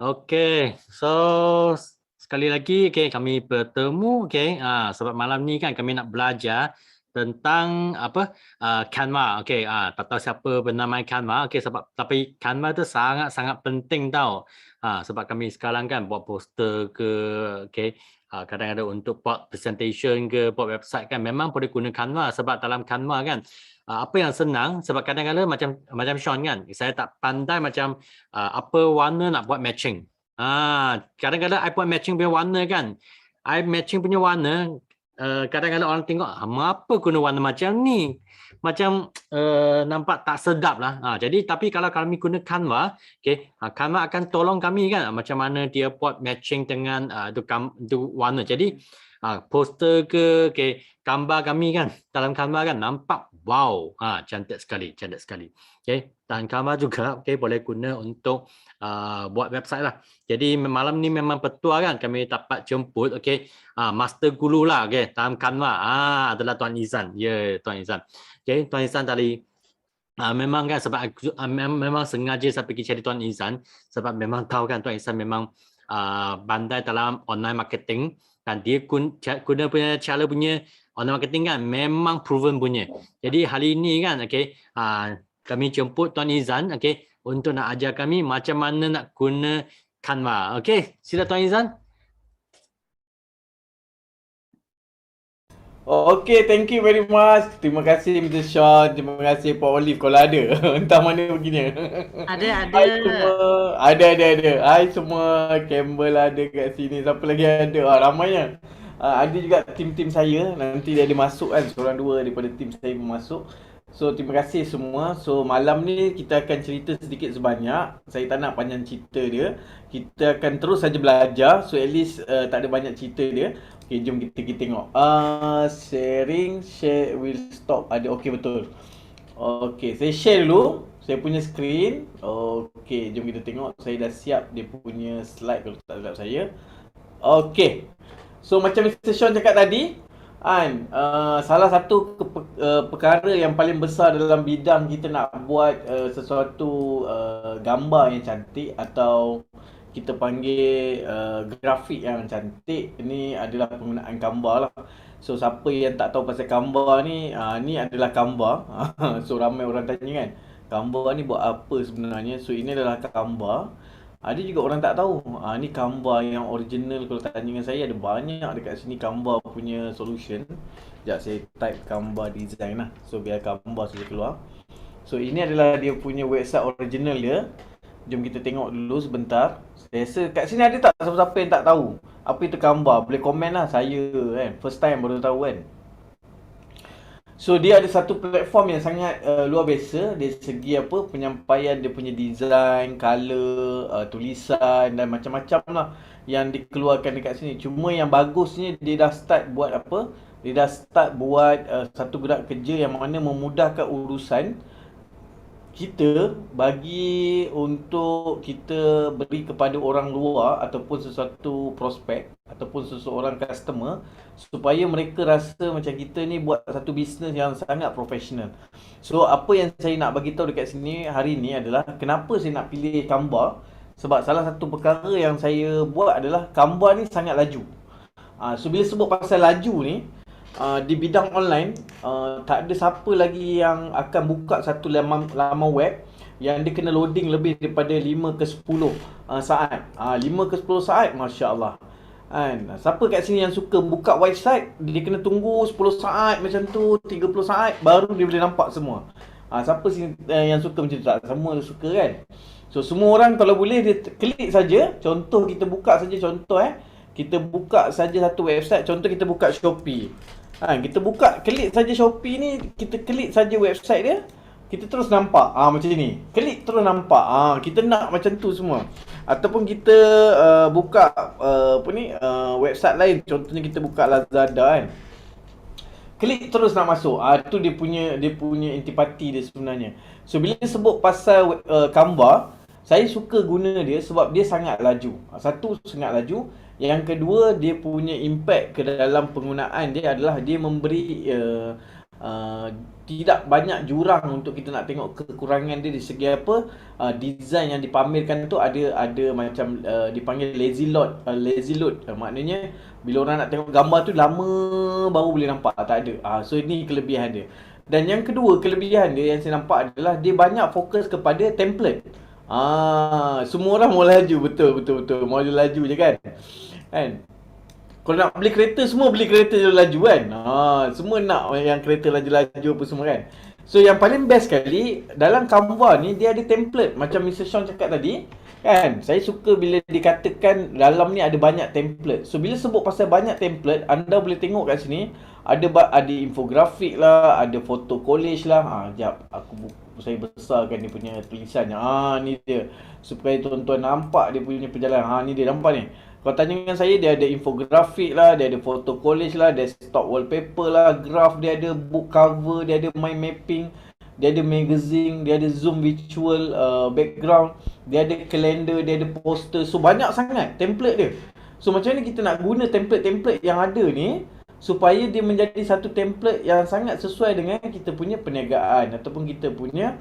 Okey. So, sekali lagi kami bertemu sebab malam ni kan kami nak belajar tentang Canva. Tak tahu siapa bernama Canva. Sebab tapi Canva tu sangat-sangat penting tau. Sebab kami sekarang kan buat poster ke, kadang-kadang untuk buat presentation ke, buat website kan memang boleh guna Canva sebab dalam Canva kan apa yang senang sebab kadang-kadang macam Sean kan, saya tak pandai macam apa warna nak buat matching. Kadang-kadang I buat matching punya warna kan. I matching punya warna, kadang-kadang orang tengok, apa guna warna macam ni? Macam nampak tak sedap lah. Jadi tapi kalau kami guna Canva, Canva akan tolong kami kan macam mana dia buat matching dengan tu warna. Jadi poster ke, gambar kami kan dalam Canva kan nampak wow, cantik sekali, cantik sekali. Dan Canva juga boleh guna untuk buat website lah. Jadi malam ni memang petua kan kami dapat jemput master guru lah dalam Canva adalah Tuan Izan. Tuan Izan. Tuan Izan tadi memang kan sebab memang sengaja saya pergi cari Tuan Izan sebab memang tahu kan Tuan Izan memang pandai dalam online marketing dan dia guna punya cara punya online marketing kan memang proven punya. Jadi hari ini kan kami jemput Tuan Izan untuk nak ajar kami macam mana nak guna Canva. Sila Tuan Izan. Okay, thank you very much. Terima kasih Mr. Sean. Terima kasih Pak Olive kalau ada. Entah mana begini. Ada. Hai semua. Ada. Hai semua. Campbell ada kat sini. Siapa lagi ada? Ramainya. Ada juga tim-tim saya. Nanti dia ada masuk kan. Seorang dua daripada tim saya masuk. So, terima kasih semua. So, malam ni kita akan cerita sedikit sebanyak. Saya tak nak panjang cerita dia. Kita akan terus saja belajar. So, at least tak ada banyak cerita dia. Okay, jom kita tengok. Sharing, share will stop. Ada, okay betul. Okay, saya share dulu. Saya punya screen. Okay, jom kita tengok. Saya dah siap dia punya slide kalau tak silap saya. Okay. So, macam Mr. Sean cakap tadi, salah satu perkara yang paling besar dalam bidang kita nak buat sesuatu gambar yang cantik atau kita panggil grafik yang cantik ni adalah penggunaan Canva lah. So siapa yang tak tahu pasal Canva ni, ni adalah Canva. So ramai orang tanya kan, Canva ni buat apa sebenarnya? So ini adalah Canva. Ada juga orang tak tahu. Ni Canva yang original. Kalau tanya dengan saya, ada banyak dekat sini Canva punya solution. Sekejap saya type Canva design lah. So biar Canva saja keluar. So ini adalah dia punya website original dia. Jom kita tengok dulu sebentar. Saya rasa kat sini ada tak siapa-siapa yang tak tahu apa itu Canva? Boleh komen lah. Saya kan first time baru tahu kan. So dia ada satu platform yang sangat luar biasa dari segi apa penyampaian dia punya design, color, tulisan dan macam-macam lah yang dikeluarkan dekat sini. Cuma yang bagusnya dia dah start buat apa? Dia dah start buat satu gerak kerja yang mana memudahkan urusan kita bagi untuk kita beri kepada orang luar ataupun sesuatu prospek ataupun seseorang customer supaya mereka rasa macam kita ni buat satu bisnes yang sangat profesional. So apa yang saya nak bagi tahu dekat sini hari ni adalah kenapa saya nak pilih Canva, sebab salah satu perkara yang saya buat adalah Canva ni sangat laju. So bila sebut pasal laju ni, di bidang online tak ada siapa lagi yang akan buka satu laman web yang dia kena loading lebih daripada 5 ke 10 saat. 5 ke 10 saat, Masya Allah. Siapa kat sini yang suka buka website, dia kena tunggu 10 saat macam tu, 30 saat baru dia boleh nampak semua. Siapa sini yang suka macam tu? Tak semua suka kan. So semua orang kalau boleh dia klik saja. Contoh kita buka saja kita buka saja satu website. Contoh kita buka Shopee. Kita buka, klik saja Shopee ni, kita klik saja website dia, kita terus nampak macam ni. Klik terus nampak. Kita nak macam tu semua. Ataupun kita buka website lain, contohnya kita buka Lazada kan. Klik terus nak masuk. Tu dia punya intipati dia sebenarnya. So bila sebut pasal Canva, saya suka guna dia sebab dia sangat laju. Satu, sangat laju. Yang kedua, dia punya impact ke dalam penggunaan dia adalah dia memberi tidak banyak jurang untuk kita nak tengok kekurangan dia di segi apa. Design yang dipamerkan tu ada macam dipanggil lazy load. Maknanya bila orang nak tengok gambar tu lama baru boleh nampak, tak ada. So ini kelebihan dia. Dan yang kedua kelebihan dia yang saya nampak adalah dia banyak fokus kepada template. Semua orang mau laju, betul. Mau laju je kan. Kalau nak beli kereta, semua beli kereta laju kan. Semua nak yang kereta laju-laju apa semua kan. So yang paling best sekali dalam Canva ni, dia ada template. Macam Mr. Sean cakap tadi kan, saya suka bila dikatakan dalam ni ada banyak template. So bila sebut pasal banyak template, anda boleh tengok kat sini ada infografik lah, ada foto collage lah. Sekejap saya besarkan dia punya tulisannya. Ni dia, supaya tuan-tuan nampak dia punya perjalanan. Ni dia, nampak ni. Kalau tanya dengan saya, dia ada infografik lah, dia ada photo collage lah, desktop wallpaper lah, graph, dia ada book cover, dia ada mind mapping, dia ada magazine, dia ada zoom virtual background, dia ada calendar, dia ada poster. So banyak sangat template dia. So macam mana kita nak guna template-template yang ada ni supaya dia menjadi satu template yang sangat sesuai dengan kita punya perniagaan ataupun kita punya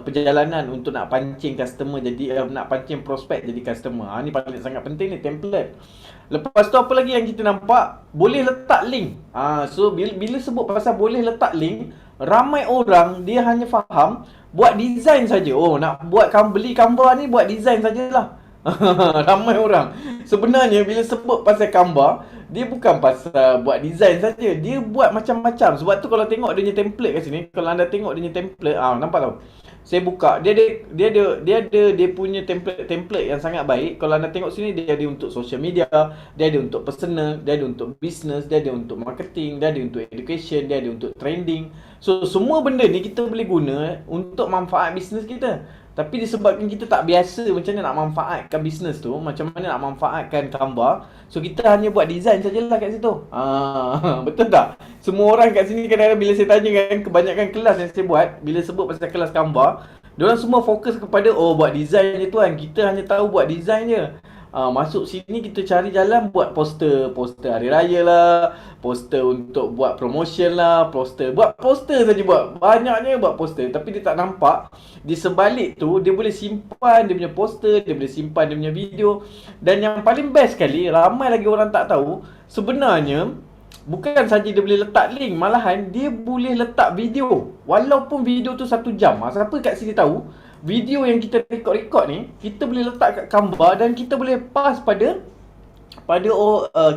perjalanan untuk nak pancing customer jadi nak pancing prospek jadi customer. Ni paling sangat penting ni, template. Lepas tu apa lagi yang kita nampak? Boleh letak link. So bila sebut pasal boleh letak link, ramai orang dia hanya faham buat design saja. Nak buat beli gambar ni buat design sajalah. Ramai orang. Sebenarnya bila sebut pasal gambar, dia bukan pasal buat design saja, dia buat macam-macam. Sebab tu kalau tengok dia punya template kat sini, kalau anda tengok dia punya template, nampak tau. Saya buka, dia ada dia punya template yang sangat baik. Kalau anda tengok sini, dia ada untuk social media, dia ada untuk personal, dia ada untuk business, dia ada untuk marketing, dia ada untuk education, dia ada untuk trending. So semua benda ni kita boleh guna untuk manfaat bisnes kita. Tapi disebabkan kita tak biasa macam mana nak manfaatkan bisnes tu, macam mana nak manfaatkan gambar, so kita hanya buat design sajalah kat situ. Betul tak? Semua orang kat sini kadang-kadang bila saya tanya kan, kebanyakan kelas yang saya buat, bila sebut pasal kelas gambar, diorang semua fokus kepada buat design je tuan. Kita hanya tahu buat design je. Masuk sini kita cari jalan buat poster hari raya lah, poster untuk buat promotion lah, buat poster saja, buat banyaknya buat poster. Tapi dia tak nampak di sebalik tu dia boleh simpan dia punya poster, dia boleh simpan dia punya video. Dan yang paling best sekali, ramai lagi orang tak tahu, sebenarnya bukan saja dia boleh letak link, malahan dia boleh letak video. Walaupun video tu 1 jam. Siapa kat sini tahu video yang kita rekod ni, kita boleh letak kat gambar dan kita boleh pass pada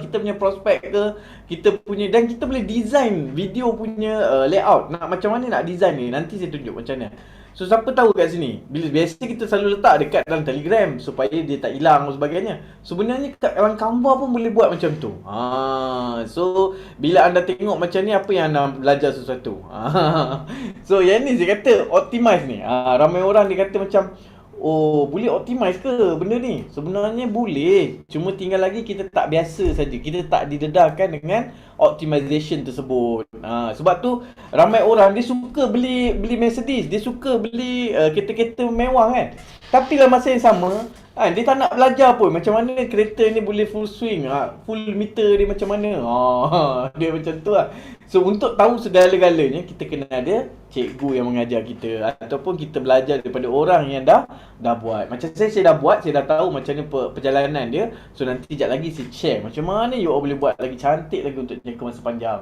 kita punya prospek ke, kita punya, dan kita boleh design video punya layout. Nak macam mana nak design ni, nanti saya tunjuk macam mana. So siapa tahu kat sini, biasa kita selalu letak dekat dalam Telegram supaya dia tak hilang dan sebagainya. Sebenarnya kat dalam Canva pun boleh buat macam tu. So bila anda tengok macam ni, apa yang anda belajar sesuatu. So yang ni saya kata optimize ni. Ramai orang dia kata macam, boleh optimize ke benda ni? Sebenarnya boleh. Cuma tinggal lagi kita tak biasa saja. Kita tak didedahkan dengan optimization tersebut. Sebab tu ramai orang dia suka beli Mercedes, dia suka beli kereta-kereta mewah kan. Tapi dalam masa yang sama, dia tak nak belajar pun macam mana kereta ni boleh full swing, full meter dia macam mana. Dia macam tu lah. So untuk tahu segala-galanya, kita kena ada cikgu yang mengajar kita, ataupun kita belajar daripada orang yang dah buat. Macam saya dah buat, saya dah tahu macam mana perjalanan dia. So nanti sekejap lagi saya share macam mana you all boleh buat lagi cantik lagi untuk jangka masa panjang.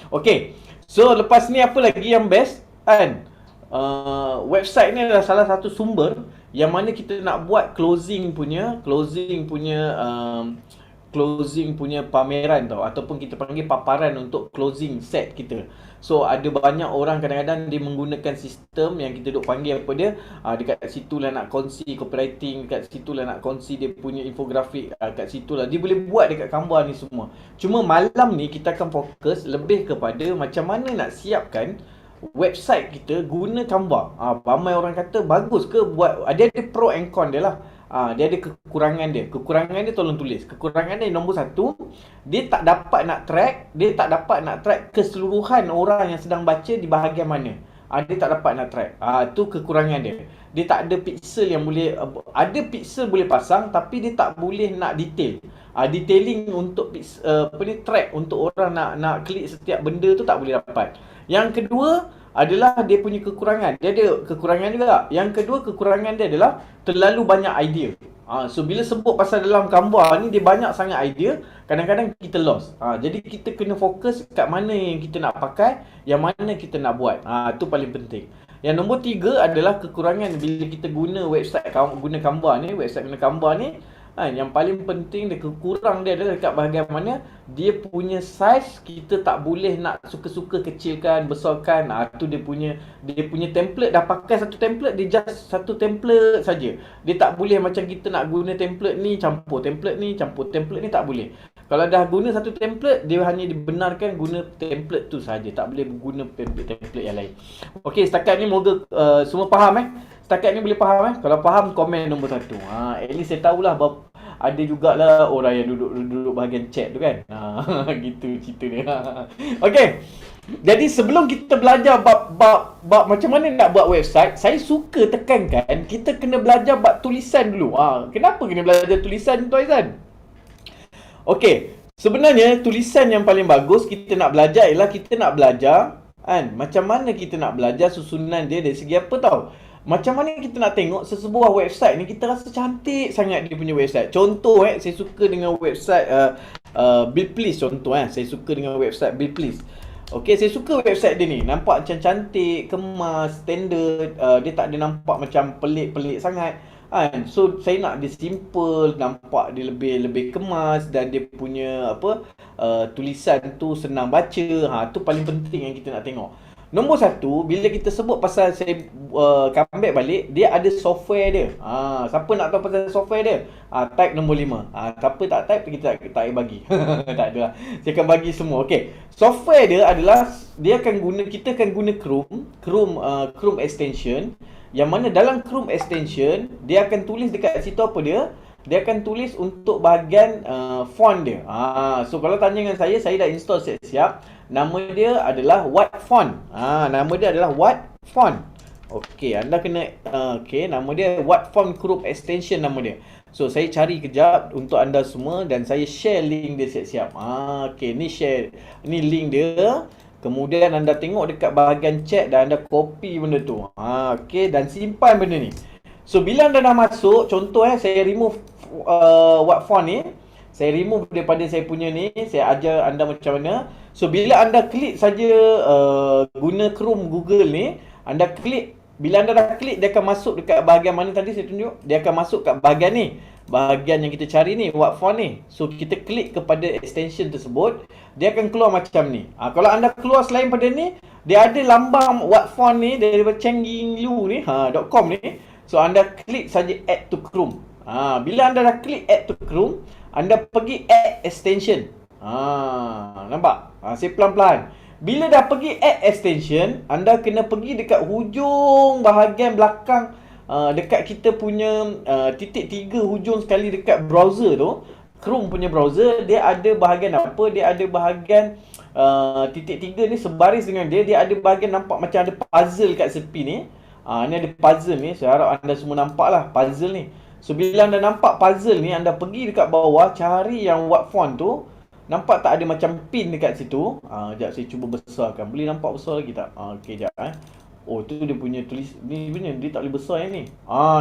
Okay, so lepas ni apa lagi yang best kan? Website ni adalah salah satu sumber yang mana kita nak buat closing punya pameran tau, ataupun kita panggil paparan untuk closing set kita. So ada banyak orang kadang-kadang dia menggunakan sistem yang kita duk panggil apa dia, dekat situ lah nak kongsi copywriting, dekat situ lah nak kongsi dia punya infografik, kat situ lah dia boleh buat dekat gambar ni semua. Cuma malam ni kita akan fokus lebih kepada macam mana nak siapkan website kita guna Canva. Ramai orang kata bagus ke buat, ada pro and con dia lah. Dia ada kekurangan dia. Kekurangan dia tolong tulis. Kekurangan dia nombor 1, dia tak dapat nak track keseluruhan orang yang sedang baca di bahagian mana. Dia tak dapat nak track. Tu kekurangan dia. Dia tak ada pixel yang boleh, ada pixel boleh pasang tapi dia tak boleh nak detail. Detailing untuk track untuk orang nak klik setiap benda tu tak boleh dapat. Yang kedua, adalah dia punya kekurangan. Dia ada kekurangan juga. Yang kedua, kekurangan dia adalah terlalu banyak idea. So bila sebut pasal dalam gambar ni, dia banyak sangat idea, kadang-kadang kita lost. Jadi kita kena fokus kat mana yang kita nak pakai, yang mana kita nak buat. Tu paling penting. Yang nombor 3 adalah kekurangan bila kita guna website, guna gambar ni, website guna gambar ni. Yang paling penting, dia kurang dia adalah dekat bahagian mana dia punya size kita tak boleh nak suka-suka kecilkan, besarkan. Tu dia punya template, dah pakai satu template, dia just satu template saja. Dia tak boleh macam kita nak guna template ni, campur template ni, campur template ni, tak boleh. Kalau dah guna satu template, dia hanya dibenarkan guna template tu saja, tak boleh guna template yang lain. Okey, setakat ni moga semua faham Setakat ni boleh faham Kalau faham, komen nombor 1. At least saya tahulah ada jugalah orang yang duduk bahagian chat tu kan. Gitu cerita dia. Okey. Jadi sebelum kita belajar bab macam mana nak buat website, saya suka tekankan kita kena belajar bab tulisan dulu. Kenapa kena belajar tulisan, Tuan Aizan? Okey. Sebenarnya tulisan yang paling bagus kita nak belajar ialah kita nak belajar macam mana kita nak belajar susunan dia dari segi apa tau. Macam mana kita nak tengok sesebuah website ni kita rasa cantik sangat dia punya website. Contoh saya suka dengan website Buildplace contoh saya suka dengan website Buildplace. Okey, saya suka website dia ni. Nampak macam cantik, kemas, standard, dia tak ada nampak macam pelik-pelik sangat. So saya nak dia simple, nampak dia lebih kemas dan dia punya tulisan tu senang baca. Tu paling penting yang kita nak tengok. Nombor 1, bila kita sebut pasal saya come back balik, dia ada software dia. Siapa nak tahu pasal software dia? Type nombor 5. Siapa tak type, kita tak bagi. Tak ada lah. Saya akan bagi semua. Okey. Software dia adalah, kita akan guna Chrome extension. Yang mana dalam Chrome extension, dia akan tulis dekat situ apa dia? Dia akan tulis untuk bahagian font dia. So kalau tanya dengan saya dah install siap-siap. Nama dia adalah What Font. Nama dia adalah What Font. Okey, anda kena nama dia What Font Chrome extension nama dia. So saya cari kejap untuk anda semua dan saya share link dia siap-siap. Okey, ni link dia. Kemudian anda tengok dekat bahagian chat dan anda copy benda tu. Okey, dan simpan benda ni. So bila anda dah masuk, contoh saya remove What Font ni. Saya remove daripada saya punya ni, saya ajar anda macam mana. So bila anda klik saja guna Chrome Google ni, anda klik, bila anda dah klik dia akan masuk dekat bahagian mana tadi saya tunjuk. Dia akan masuk kat bahagian ni. Bahagian yang kita cari ni, What Font ni. So kita klik kepada extension tersebut, dia akan keluar macam ni. Kalau anda keluar selain pada ni, dia ada lambang What Font ni daripada Chengginglu ni, .com ni. So anda klik saja add to Chrome. Bila anda dah klik add to Chrome, anda pergi add extension. Nampak? Saya pelan-pelan. Bila dah pergi add extension, anda kena pergi dekat hujung bahagian belakang, dekat kita punya titik 3 hujung sekali dekat browser tu. Chrome punya browser, dia ada bahagian apa? Dia ada bahagian titik 3 ni sebaris dengan dia. Dia ada bahagian nampak macam ada puzzle kat tepi ni. Ni ada puzzle ni. Saya harap anda semua nampak lah puzzle ni. So bila anda nampak puzzle ni, anda pergi dekat bawah, cari yang What Font tu. Nampak tak ada macam pin dekat situ? Sekejap saya cuba besarkan. Boleh nampak besar lagi tak? Okey, sekejap tu dia punya tulis ni, sebenarnya dia tak boleh besar yang ni.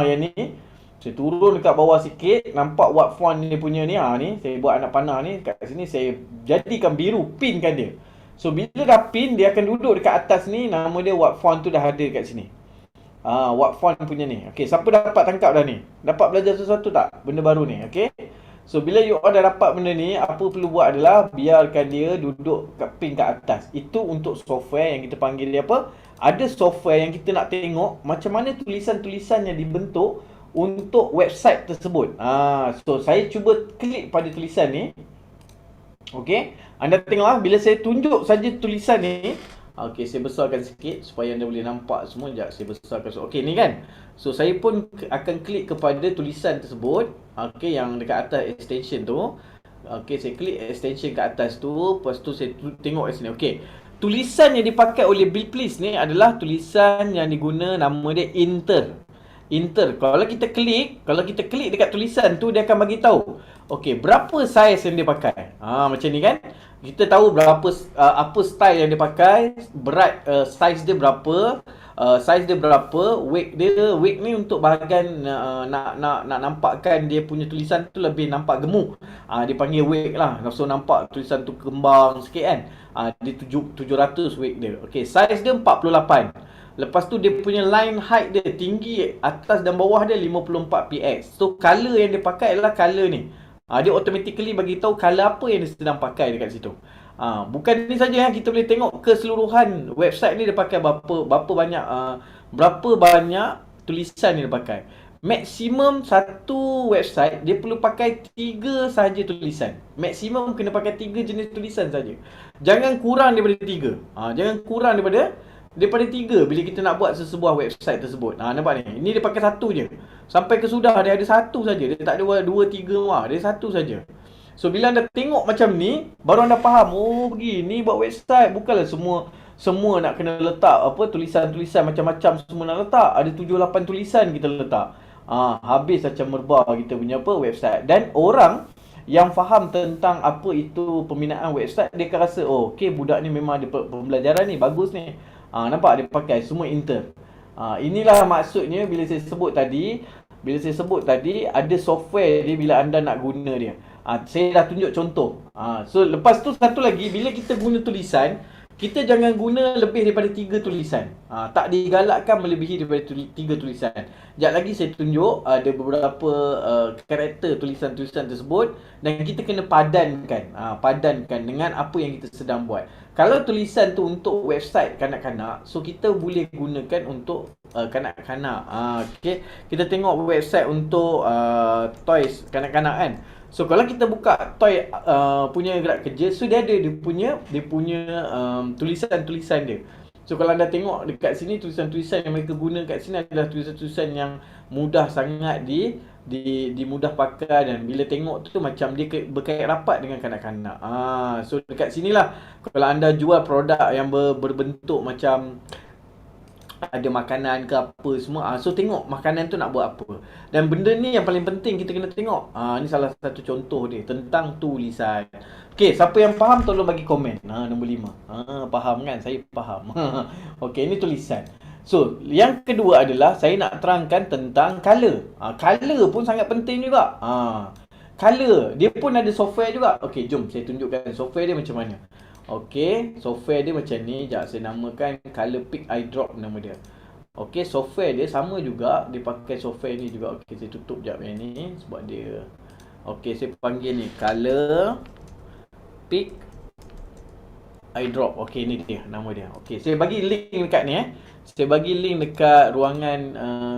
Yang ni saya turun dekat bawah sikit, nampak What Font dia punya ni. Ni saya buat anak panah ni kat sini, saya jadikan biru, pinkan dia. So bila dah pin, dia akan duduk dekat atas ni, nama dia What Font tu dah ada kat sini. What Font punya ni. Okey, siapa dapat tangkap dah ni? Dapat belajar sesuatu tak? Benda baru ni, okey? So bila you all dah dapat benda ni, apa perlu buat adalah biarkan dia duduk pin kat atas. Itu untuk software yang kita panggil dia apa? Ada software yang kita nak tengok macam mana tulisan-tulisan yang dibentuk untuk website tersebut. So saya cuba klik pada tulisan ni. Okey, anda tengoklah bila saya tunjuk saja tulisan ni. Okey, saya besarkan sikit supaya anda boleh nampak semua. Sekejap, saya besarkan. Okey, ni kan. So, saya pun akan klik kepada tulisan tersebut. Okey, yang dekat atas extension tu. Okey, saya klik extension kat atas tu. Lepas tu saya tengok kat sini. Okey, tulisan yang dipakai oleh Buildplace ni adalah tulisan yang diguna nama dia Inter. Enter. Kalau kita klik dekat tulisan tu, dia akan bagi tahu. Okey, berapa saiz yang dia pakai. Macam ni kan. Kita tahu berapa apa style yang dia pakai, berat saiz dia berapa, weight ni untuk bahagian nak nampakkan dia punya tulisan tu lebih nampak gemuk. Dia panggil weight lah. So nampak tulisan tu kembang sikit kan. Dia 700 weight dia. Okey, saiz dia 48. Lepas tu dia punya line height dia, tinggi atas dan bawah dia 54 px. So color yang dia pakai adalah color ni. Dia automatically bagi tahu color apa yang dia sedang pakai dekat situ. Bukan ni saja, kita boleh tengok keseluruhan website ni dia pakai berapa banyak tulisan yang dia pakai. Maksimum satu website dia perlu pakai 3 sahaja tulisan. Maksimum kena pakai 3 jenis tulisan saja. Jangan kurang daripada 3. Jangan kurang daripada 3 bila kita nak buat sesebuah website tersebut. Nampak ni. Ini dia pakai satu je. Sampai ke sudah dia ada satu saja. Dia tak ada 2 3 dia satu saja. So bila anda tengok macam ni, baru anda faham, oh begini buat website. Bukanlah semua nak kena letak tulisan-tulisan macam-macam semua nak letak. Ada 7-8 tulisan kita letak. Habis macam merbah kita punya website. Dan orang yang faham tentang apa itu pembinaan website, dia akan rasa, oh okey, budak ni memang ada pembelajaran ni, bagus ni. Nampak dia pakai semua enter. Inilah maksudnya bila saya sebut tadi ada software dia bila anda nak guna dia. Saya dah tunjuk contoh. So lepas tu satu lagi, bila kita guna tulisan, kita jangan guna lebih daripada 3 tulisan. Tak digalakkan melebihi daripada 3 tulisan. Sekejap lagi saya tunjuk ada beberapa karakter tulisan-tulisan tersebut dan kita kena padankan dengan apa yang kita sedang buat. Kalau tulisan tu untuk website kanak-kanak, so kita boleh gunakan untuk kanak-kanak. Okay. Kita tengok website untuk toys kanak-kanak kan. So kalau kita buka toy punya gerak kerja, so dia punya tulisan-tulisan dia. So kalau anda tengok dekat sini, tulisan-tulisan yang mereka guna kat sini adalah tulisan-tulisan yang mudah sangat dimudah pakai, dan bila tengok tu macam dia berkait rapat dengan kanak-kanak. So dekat sinilah kalau anda jual produk yang berbentuk macam ada makanan ke apa semua, so tengok makanan tu nak buat apa. Dan benda ni yang paling penting kita kena tengok. Ni salah satu contoh dia tentang tulisan. Okey, siapa yang faham tolong bagi komen. Nombor 5. Faham kan? Saya faham. Okey, ini tulisan. So, yang kedua adalah saya nak terangkan tentang color. Color pun sangat penting juga. Color, dia pun ada software juga. Okey, jom saya tunjukkan software dia macam mana. Okey, software dia macam ni. Sekejap, saya namakan Color Pick Eye Drop nama dia. Okey, software dia sama juga. Dia pakai software ni juga. Okey, saya tutup sekejap yang ni sebab dia. Okey, saya panggil ni Color Pick Eye Drop. Okey, ni dia nama dia. Okey, saya bagi link dekat ni Saya bagi link dekat ruangan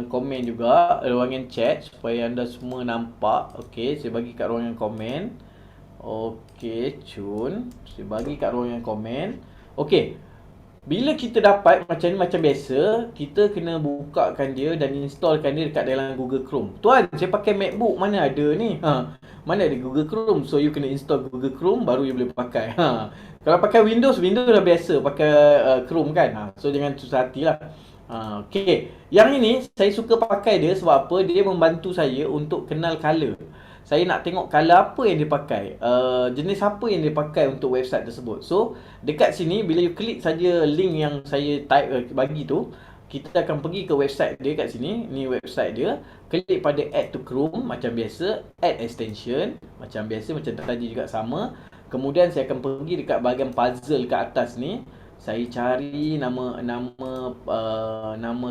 komen juga, ruangan chat supaya anda semua nampak. Okey, saya bagi kat ruangan komen. Okey, cun. Saya bagi kat ruangan komen. Okey. Bila kita dapat macam ni, macam biasa, kita kena bukakan dia dan installkan dia dekat dalam Google Chrome. Tuan, saya pakai MacBook, mana ada ni? Mana ada Google Chrome? So you kena install Google Chrome baru you boleh pakai. Kalau pakai Windows dah biasa pakai Chrome kan. So jangan susah hatilah. Okey. Yang ini saya suka pakai dia sebab apa? Dia membantu saya untuk kenal color. Saya nak tengok color apa yang dia pakai, jenis apa yang dia pakai untuk website tersebut. So dekat sini bila you klik saja link yang saya bagi tu, kita akan pergi ke website dia kat sini. Ni website dia. Klik pada add to Chrome macam biasa, add extension macam biasa, macam tadi juga sama. Kemudian saya akan pergi dekat bahagian puzzle kat atas ni. Saya cari nama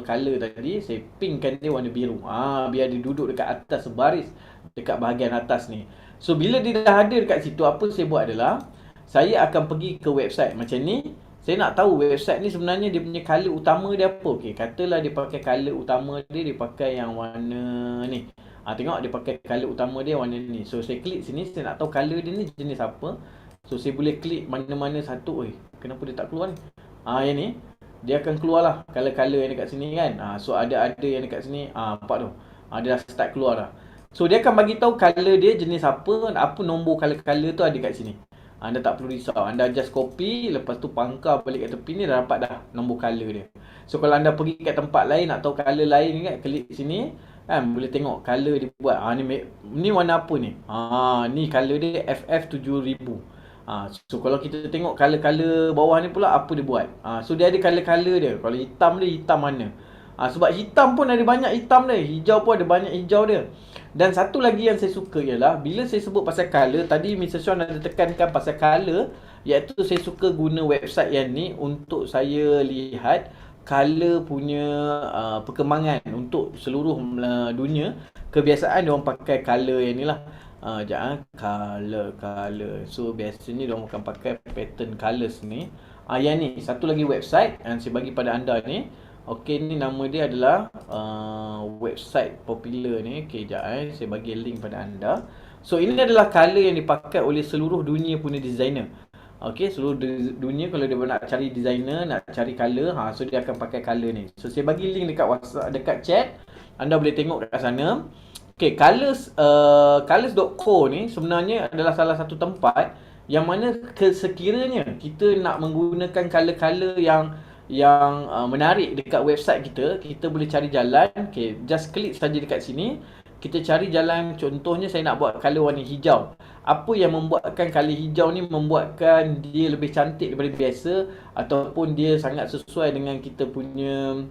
color tadi, saya pinkkan dia warna biru. Biar dia duduk dekat atas sebaris dekat bahagian atas ni. So bila dia dah ada dekat situ, apa saya buat adalah saya akan pergi ke website macam ni. Saya nak tahu website ni sebenarnya dia punya color utama dia apa. Okey, katalah dia pakai color utama dia pakai yang warna ni. Tengok dia pakai color utama dia warna ni. So saya klik sini, saya nak tahu color dia ni jenis apa. So saya boleh klik mana-mana satu. Kenapa dia tak keluar ni? Yang ni dia akan keluar lah color-color yang dekat sini kan. So ada yang dekat sini. Nampak tu. Dia dah start keluar dah. So dia akan bagi tahu color dia jenis apa nombor color-color tu ada kat sini. Anda tak perlu risau. Anda just copy, lepas tu pangkar balik kat tepi ni, dah dapat dah nombor color dia. So kalau anda pergi kat tempat lain nak tahu color lain ni kan, klik sini kan, boleh tengok color dia buat. Ni warna apa ni? Ni color dia FF7000. So kalau kita tengok color-color bawah ni pula apa dia buat. So dia ada color-color dia. Kalau hitam dia hitam mana? Sebab hitam pun ada banyak hitam dia. Hijau pun ada banyak hijau dia. Dan satu lagi yang saya suka ialah bila saya sebut pasal color, tadi Mr. Sean ada tekankan pasal color, iaitu saya suka guna website yang ni untuk saya lihat color punya perkembangan untuk seluruh dunia. Kebiasaan dia orang pakai color yang ni lah. Color. So biasanya dia orang akan pakai pattern colors ni. Yang ni satu lagi website yang saya bagi pada anda ni. Okey, ni nama dia adalah website popular ni. Okey, sekejap saya bagi link pada anda. So ini adalah color yang dipakai oleh seluruh dunia punya designer. Okey, seluruh dunia kalau dia nak cari designer, nak cari color, so dia akan pakai color ni. So saya bagi link dekat WhatsApp, dekat chat. Anda boleh tengok dekat sana. Okey, colors.co ni sebenarnya adalah salah satu tempat yang mana sekiranya kita nak menggunakan color-color yang menarik dekat website kita, kita boleh cari jalan. Okay, just klik saja dekat sini. Kita cari jalan, contohnya saya nak buat color warna hijau. Apa yang membuatkan color hijau ni membuatkan dia lebih cantik daripada biasa, ataupun dia sangat sesuai dengan kita punya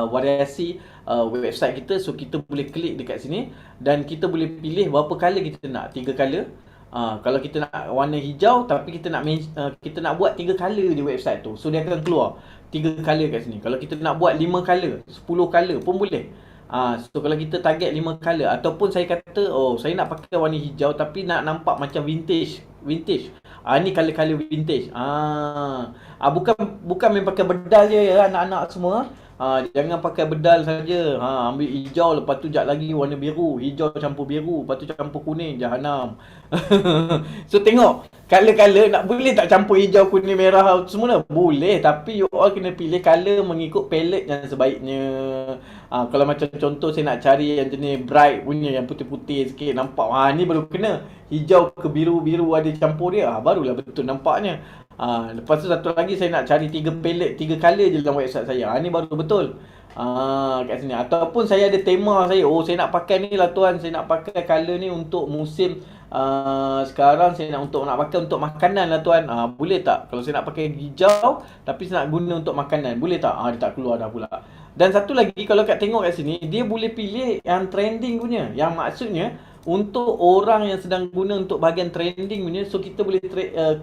variasi website kita. So kita boleh klik dekat sini dan kita boleh pilih berapa color kita nak. 3 color. Kalau kita nak warna hijau tapi kita nak buat 3 color di website tu, so dia akan keluar 3 color kat sini. Kalau kita nak buat 5 color, 10 color pun boleh. So kalau kita target 5 color, ataupun saya kata saya nak pakai warna hijau tapi nak nampak macam vintage. Ni color-color vintage. Bukan main pakai bedal je ya anak-anak semua. Jangan pakai bedal saja. Ambil hijau, lepas tu jap lagi warna biru, hijau campur biru, lepas tu campur kuning, jahanam. So tengok color-color, nak boleh tak campur hijau, kuning, merah semua? Boleh, tapi you all kena pilih color mengikut palette yang sebaiknya. Kalau macam contoh saya nak cari yang jenis bright punya, yang putih-putih sikit nampak, ni baru kena. Hijau ke biru-biru ada campur dia, barulah betul nampaknya. Lepas tu satu lagi saya nak cari 3 palette, 3 color je dalam website saya. Ni baru betul. Kat sini. Ataupun saya ada tema saya, saya nak pakai ni lah tuan, saya nak pakai color ni untuk musim sekarang, saya nak pakai untuk makanan lah tuan. Boleh tak? Kalau saya nak pakai hijau tapi saya nak guna untuk makanan, boleh tak? Dia tak keluar dah pula. Dan satu lagi, kalau kat tengok kat sini, dia boleh pilih yang trending punya. Yang maksudnya untuk orang yang sedang guna untuk bahagian trending punya. So kita boleh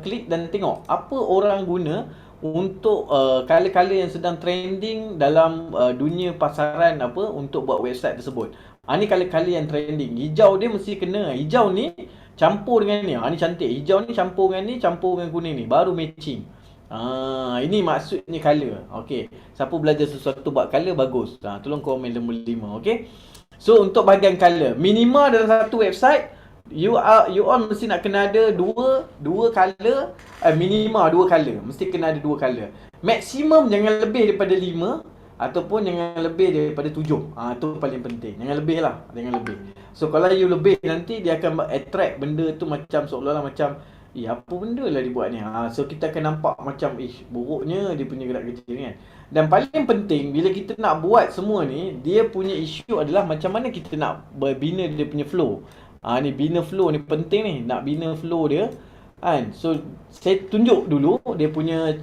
klik dan tengok apa orang guna untuk color-color yang sedang trending dalam dunia pasaran untuk buat website tersebut. Ni color-color yang trending. Hijau dia mesti kena. Hijau ni campur dengan ni. Ni cantik. Hijau ni campur dengan ni, campur dengan kuning ni, baru matching. Ini maksudnya color. Okey. Siapa belajar sesuatu buat color, bagus. Tolong komen nombor 5. Okey. So untuk bahagian color, minimal dalam satu website you all mesti nak kena ada dua color, minimal 2 color. Mesti kena ada 2 color. Maksimum jangan lebih daripada 5 ataupun jangan lebih daripada 7. Itu paling penting. Jangan lebih lah, jangan lebih. So kalau you lebih, nanti dia akan attract benda tu macam seolah-olah macam apa benda lah dibuat ni. So kita akan nampak macam buruknya dia punya gerak kerja ni kan. Dan paling penting bila kita nak buat semua ni, dia punya isu adalah macam mana kita nak bina dia punya flow. Ni bina flow ni penting ni, nak bina flow dia kan. So saya tunjuk dulu dia punya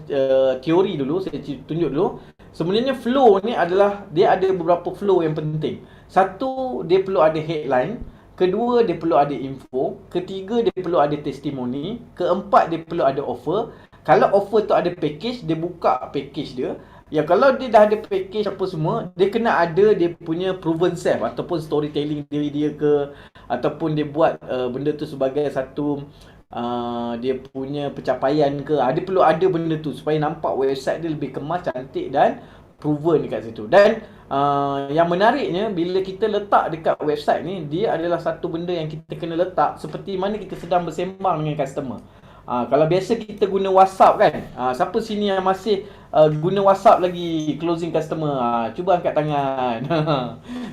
teori dulu, saya tunjuk dulu. Sebenarnya flow ni adalah dia ada beberapa flow yang penting. Satu, dia perlu ada headline. Kedua, dia perlu ada info. Ketiga, dia perlu ada testimoni. Keempat, dia perlu ada offer. Kalau offer tu ada package, dia buka package dia. Ya, kalau dia dah ada package apa semua, dia kena ada dia punya proven self ataupun storytelling diri dia ke, ataupun dia buat benda tu sebagai satu dia punya pencapaian ke. Dia perlu ada benda tu supaya nampak website dia lebih kemas, cantik dan proven dekat situ. Dan yang menariknya, bila kita letak dekat website ni, dia adalah satu benda yang kita kena letak seperti mana kita sedang bersembang dengan customer. Kalau biasa kita guna WhatsApp kan, siapa sini yang masih guna WhatsApp lagi closing customer? Cuba angkat tangan.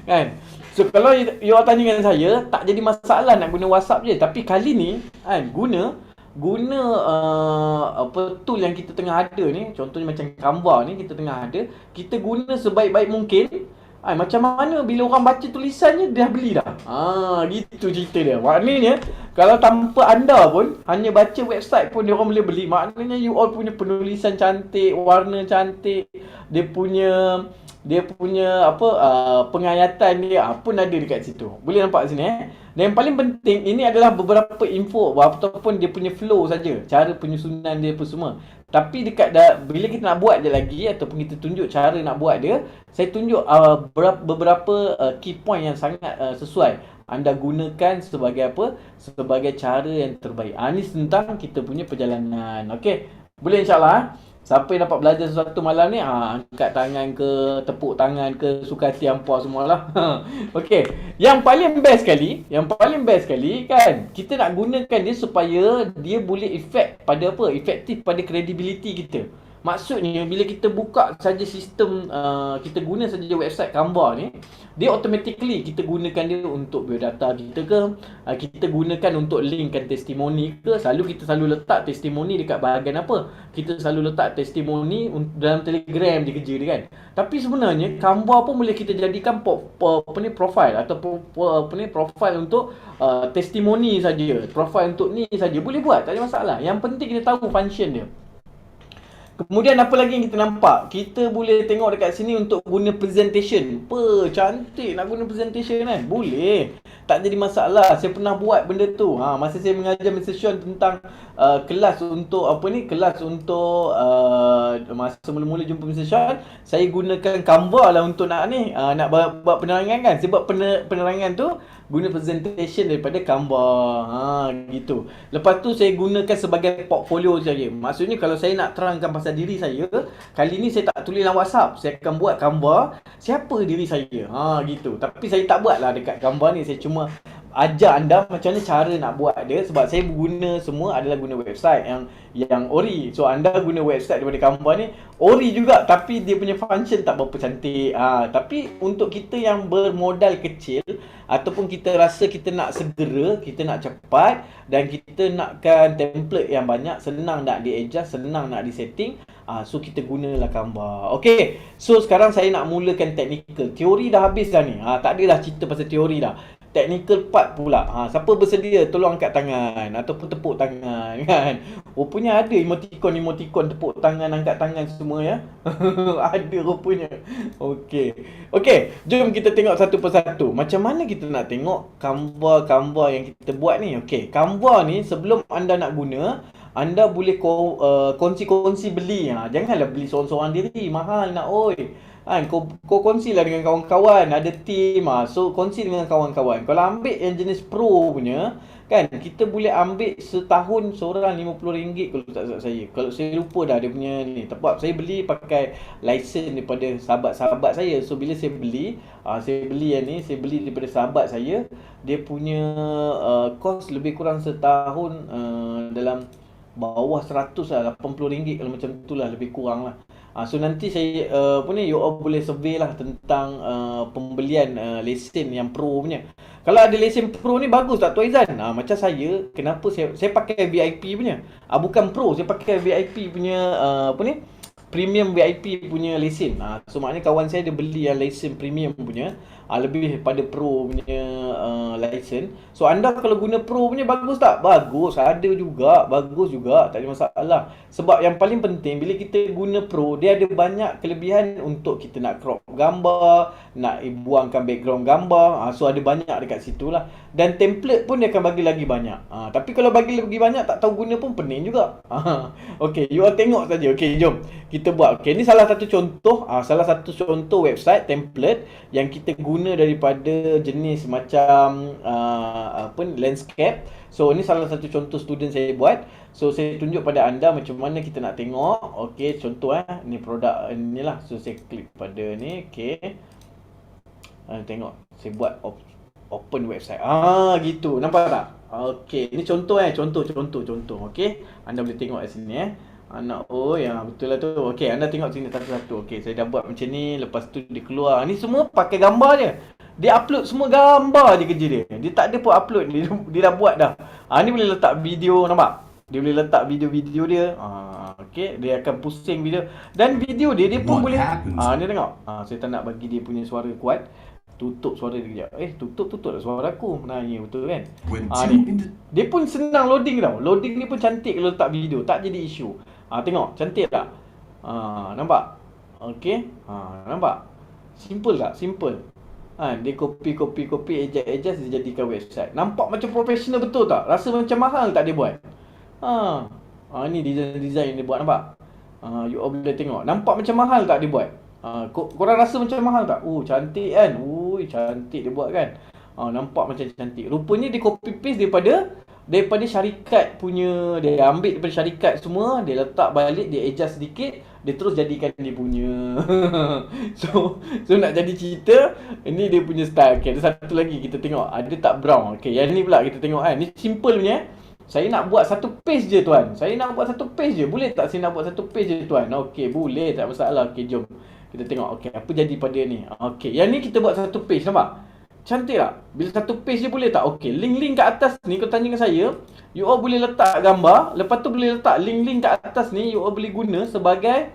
Kan? So kalau you tanya dengan saya, tak jadi masalah nak guna WhatsApp je. Tapi kali ni kan, guna guna apa tool yang kita tengah ada ni, contohnya macam Canva ni kita tengah ada, kita guna sebaik-baik mungkin. Macam mana bila orang baca tulisannya dia dah beli dah. Gitu cerita dia. Maknanya kalau tanpa anda pun hanya baca website pun dia orang boleh beli. Maknanya you all punya penulisan cantik, warna cantik, dia punya apa pengayatan dia pun ada dekat situ. Boleh nampak sini Dan yang paling penting ini adalah beberapa info ataupun dia punya flow saja, cara penyusunan dia apa semua. Tapi bila kita nak buat dia lagi ataupun kita tunjuk cara nak buat dia, saya tunjuk beberapa key point yang sangat sesuai anda gunakan sebagai apa? Sebagai cara yang terbaik. Ini tentang kita punya perjalanan. Okey. Boleh insya-Allah. Siapa yang dapat belajar sesuatu malam ni, angkat tangan ke, tepuk tangan ke, suka hati hampa semualah. Okey. Yang paling best sekali kan, kita nak gunakan dia supaya dia boleh efektif pada credibility kita. Maksudnya bila kita buka saja sistem, kita guna saja website Canva ni, dia automatically kita gunakan dia untuk biodata kita ke, kita gunakan untuk linkkan testimoni ke. Kita selalu letak testimoni dekat bahagian apa? Kita selalu letak testimoni dalam Telegram dia kerja dia kan. Tapi sebenarnya Canva pun boleh kita jadikan profile ataupun profile untuk testimoni saja, profile untuk ni saja boleh buat, tak ada masalah. Yang penting kita tahu function dia. Kemudian apa lagi yang kita nampak? Kita boleh tengok dekat sini untuk guna presentation. Cantik nak guna presentation kan? Boleh. Tak jadi masalah. Saya pernah buat benda tu. Masa saya mengajar Mr. Sean tentang kelas untuk masa mula-mula jumpa Mr. Sean, saya gunakan Canva lah untuk nak buat penerangan kan. Saya buat penerangan tu guna presentation daripada Canva. Gitu. Lepas tu saya gunakan sebagai portfolio saja. Maksudnya kalau saya nak terangkan pasal diri saya, kali ni saya tak tulis dalam WhatsApp. Saya akan buat Canva siapa diri saya. Gitu. Tapi saya tak buatlah dekat Canva ni. Saya cuma ajar anda macam mana cara nak buat dia, sebab saya guna semua adalah guna website yang ori. So anda guna website daripada Canva ni ori juga, tapi dia punya function tak berapa cantik. Tapi untuk kita yang bermodal kecil ataupun kita rasa kita nak segera, kita nak cepat dan kita nakkan template yang banyak, senang nak di-adjust, senang nak di-setting, so kita gunalah Canva. Okay, so sekarang saya nak mulakan technical. Teori dah habis dah ni. Tak adalah cerita pasal teori dah. Technical part pula. Siapa bersedia tolong angkat tangan ataupun tepuk tangan kan. Rupanya ada emoticon tepuk tangan, angkat tangan semua ya. Ada rupanya. Okey, jom kita tengok satu persatu. Macam mana kita nak tengok Canva yang kita buat ni. Okey, Canva ni sebelum anda nak guna, anda boleh kongsi-kongsi beli. Janganlah beli seorang-seorang diri, mahal nak oi. Kau kongsilah dengan kawan-kawan, ada team, so kongsi dengan kawan-kawan. Kalau ambil yang jenis pro punya kan, kita boleh ambil setahun seorang RM50 kalau tak salah saya. Kalau saya lupa dah dia punya ni. Sebab saya beli pakai license daripada sahabat-sahabat saya. So bila saya beli yang ni, saya beli daripada sahabat saya. Dia punya kos lebih kurang setahun dalam bawah 100 lah, RM80 kalau macam tu lah, lebih kurang lah. So nanti saya you all boleh survey lah tentang pembelian lesen yang pro punya. Kalau ada lesen pro ni bagus tak Tuan Aizan? Macam saya, kenapa saya pakai VIP punya. Bukan pro, saya pakai VIP punya premium VIP punya lesen. So maknanya kawan saya dia beli yang lesen premium punya, lebih pada pro punya lesen. So anda kalau guna pro punya bagus tak? Bagus, ada juga, bagus juga, tak ada masalah. Sebab yang paling penting bila kita guna pro, dia ada banyak kelebihan untuk kita nak crop gambar, nak buangkan background gambar. So ada banyak dekat situ lah. Dan template pun dia akan bagi lagi banyak. Tapi kalau bagi lagi banyak tak tahu guna pun pening juga. Okey, you all tengok saja. Okey, jom kita buat. Okey, ni salah satu contoh website template yang kita guna daripada jenis macam landscape. So ni salah satu contoh student saya buat. So saya tunjuk pada anda macam mana kita nak tengok. Okey, contoh ni produk ni lah. So saya klik pada ni. Okey, tengok saya buat open website. Gitu, nampak tak? Okey, ni contoh contoh. Okey, anda boleh tengok kat sini betul lah tu. Okey, anda tengok sini satu-satu. Okey, saya dah buat macam ni, lepas tu dia keluar. Ni semua pakai gambar je. Dia upload semua gambar je kerja dia. Dia tak ada pun upload, dia dah buat dah. Ni boleh letak video, nampak? Dia boleh letak video-video dia. Okey, dia akan pusing video. Dan video dia pun boleh ni tengok. Saya tak nak bagi dia punya suara kuat. Tutup suara dia kejap. Tutup tak suara aku. Ya betul kan? Ni. Dia pun senang loading tau. Loading ni pun cantik kalau letak video. Tak jadi isu. Tengok, cantik tak? Nampak? Okey. Nampak? Simple tak? Simple. Dia copy, adjust dia jadikan website. Nampak macam profesional betul tak? Rasa macam mahal tak dia buat? Ni design dia buat, nampak? You all boleh tengok. Nampak macam mahal tak dia buat? Korang rasa macam mahal tak? Cantik kan? Cantik dia buat kan? Nampak macam cantik. Rupanya dia copy paste daripada syarikat punya. Dia ambil daripada syarikat semua, dia letak balik, dia adjust sedikit, dia terus jadikan dia punya. So nak jadi cerita, ini dia punya style. Okay, ada satu lagi kita tengok. Ada tak brown? Okay, yang ni pula kita tengok kan. Ni simple punya. Saya nak buat satu page je tuan. Boleh tak saya nak buat satu page je tuan? Okey, boleh, tak masalah. Okey, jom kita tengok. Okey, apa jadi pada ni? Okey, yang ni kita buat satu page, nampak? Cantik tak? Bila satu page je boleh tak? Okey, link-link kat atas ni kau tanya dengan saya, you all boleh letak gambar, lepas tu boleh letak link-link kat atas ni, you all boleh guna sebagai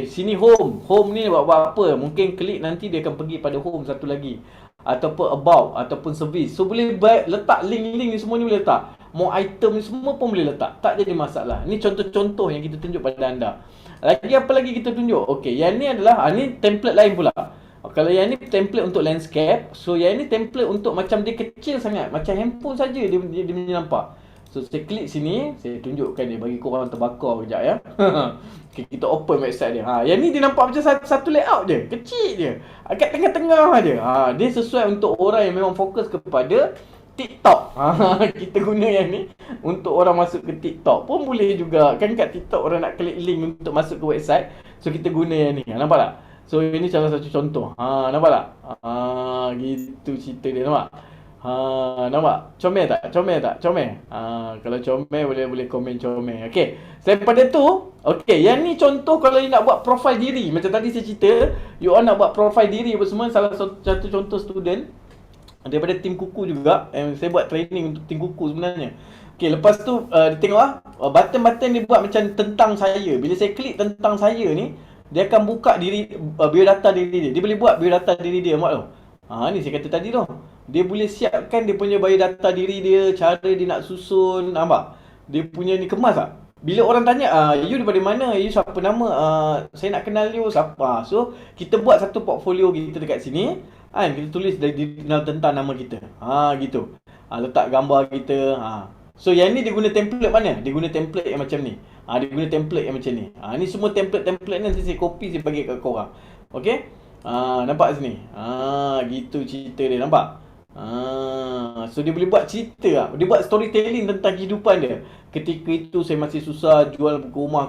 sini home. Home ni buat apa? Mungkin klik nanti dia akan pergi pada home satu lagi. Ataupun about, ataupun service. So boleh letak link-link ni semua ni boleh letak. More item ni semua pun boleh letak. Tak jadi masalah. Ni contoh-contoh yang kita tunjuk pada anda. Lagi apa lagi kita tunjuk? Okey, yang ni adalah ni template lain pula. Kalau yang ni template untuk landscape, so yang ni template untuk macam dia kecil sangat, macam handphone saja dia nampak. So saya klik sini, saya tunjukkan dia bagi korang terbakar kejap ya. Okay, kita open website dia. Yang ni dia nampak macam satu layout dia, kecil dia. Agak tengah-tengah dia. Dia sesuai untuk orang yang memang fokus kepada TikTok. Kita guna yang ni untuk orang masuk ke TikTok pun boleh juga. Kan kat TikTok orang nak klik link untuk masuk ke website. So kita guna yang ni. Nampak tak? So ini salah satu contoh. Nampak tak? Gitu cerita dia, nampak? Nampak? Comel tak? Kalau comel boleh komen comel. Okey. Daripada tu, yang ni contoh kalau you nak buat profile diri. Macam tadi saya cerita, you all nak buat profile diri apa semua, salah satu contoh student daripada tim kuku juga. Saya buat training untuk tim kuku sebenarnya. Okey, lepas tu tengok button-button dia buat macam tentang saya. Bila saya klik tentang saya ni, dia akan buka biodata diri dia. Dia boleh buat biodata diri dia, nampak tu? Ni saya kata tadi tu. Dia boleh siapkan dia punya biodata diri dia, cara dia nak susun, nampak? Dia punya ni kemas tak? Bila orang tanya, you daripada mana? You siapa nama? Saya nak kenal you, siapa? So, kita buat satu portfolio kita dekat sini. Kita tulis tentang nama kita. Gitu. Letak gambar kita. So, yang ni dia guna template mana? Dia guna template yang macam ni. Dia guna template yang macam ni. Ni semua template ni nanti saya copy, saya bagi kat korang. Okey? Nampak sini? Gitu cerita dia, nampak? So dia boleh buat cerita lah. Dia buat storytelling tentang kehidupan dia. Ketika itu saya masih susah jual ke rumah,